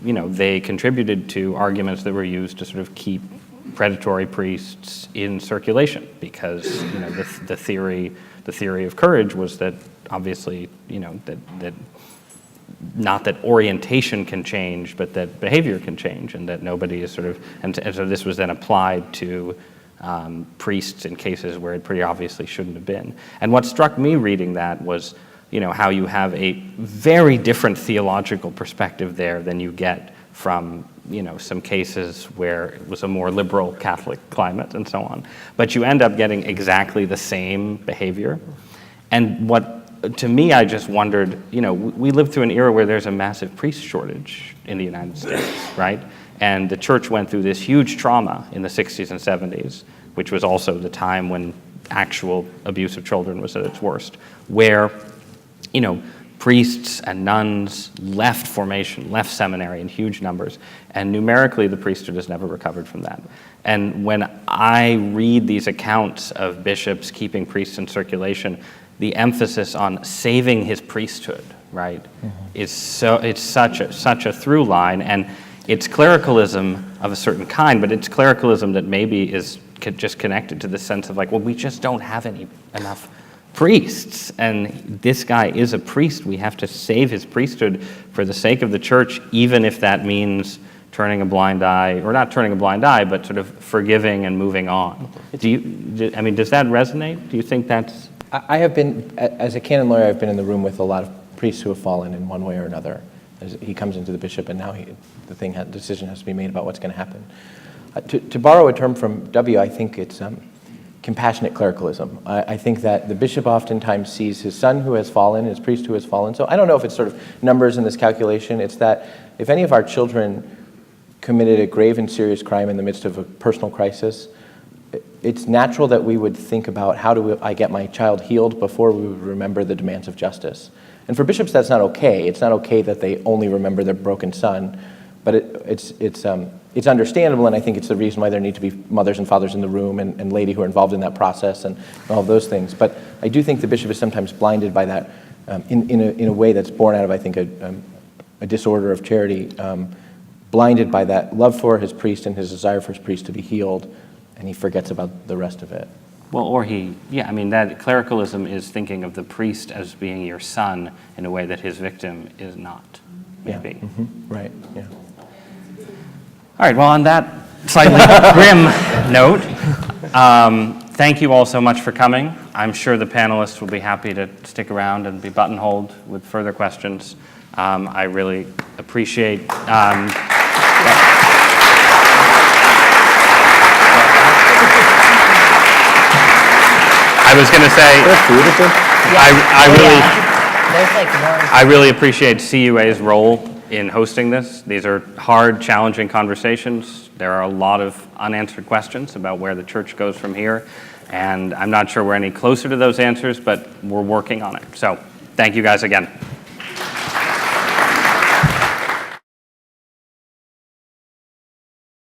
they contributed to arguments that were used to sort of keep predatory priests in circulation, because the theory of courage was that obviously that not that orientation can change, but that behavior can change, and that nobody is sort of, and so this was then applied to priests in cases where it pretty obviously shouldn't have been. And what struck me reading that was, how you have a very different theological perspective there than you get from, some cases where it was a more liberal Catholic climate and so on. But you end up getting exactly the same behavior. And to me, I just wondered, we live through an era where there's a massive priest shortage in the United States, right? And the church went through this huge trauma in the 60s and 70s, which was also the time when actual abuse of children was at its worst, where, priests and nuns left formation, left seminary in huge numbers, and numerically the priesthood has never recovered from that. And when I read these accounts of bishops keeping priests in circulation, the emphasis on saving his priesthood, right, it's such a through line, and it's clericalism of a certain kind, but it's clericalism that maybe is just connected to the sense of we just don't have enough priests, and this guy is a priest. We have to save his priesthood for the sake of the church, even if that means turning a blind eye, or not turning a blind eye, but sort of forgiving and moving on. Does that resonate? Do you think that's... I have been, as a canon lawyer, I've been in the room with a lot of priests who have fallen in one way or another. He comes into the bishop, and now the decision has to be made about what's going to happen. To borrow a term from W, I think it's compassionate clericalism. I think that the bishop oftentimes sees his son who has fallen, his priest who has fallen. So I don't know if it's sort of numbers in this calculation. It's that if any of our children committed a grave and serious crime in the midst of a personal crisis, it's natural that we would think about how do I get my child healed before we would remember the demands of justice. And for bishops, that's not okay. It's not okay that they only remember their broken son, but it's understandable, and I think it's the reason why there need to be mothers and fathers in the room and laity who are involved in that process and all of those things. But I do think the bishop is sometimes blinded by that in a way that's born out of, I think, a disorder of charity, blinded by that love for his priest and his desire for his priest to be healed, and he forgets about the rest of it. Well, that clericalism is thinking of the priest as being your son in a way that his victim is not, maybe. Yeah. Mm-hmm. Right, yeah. All right, well, on that slightly grim note, thank you all so much for coming. I'm sure the panelists will be happy to stick around and be buttonholed with further questions. I really appreciate... I was going to say, I really appreciate CUA's role in hosting this. These are hard, challenging conversations. There are a lot of unanswered questions about where the church goes from here, and I'm not sure we're any closer to those answers, but we're working on it. So thank you guys again.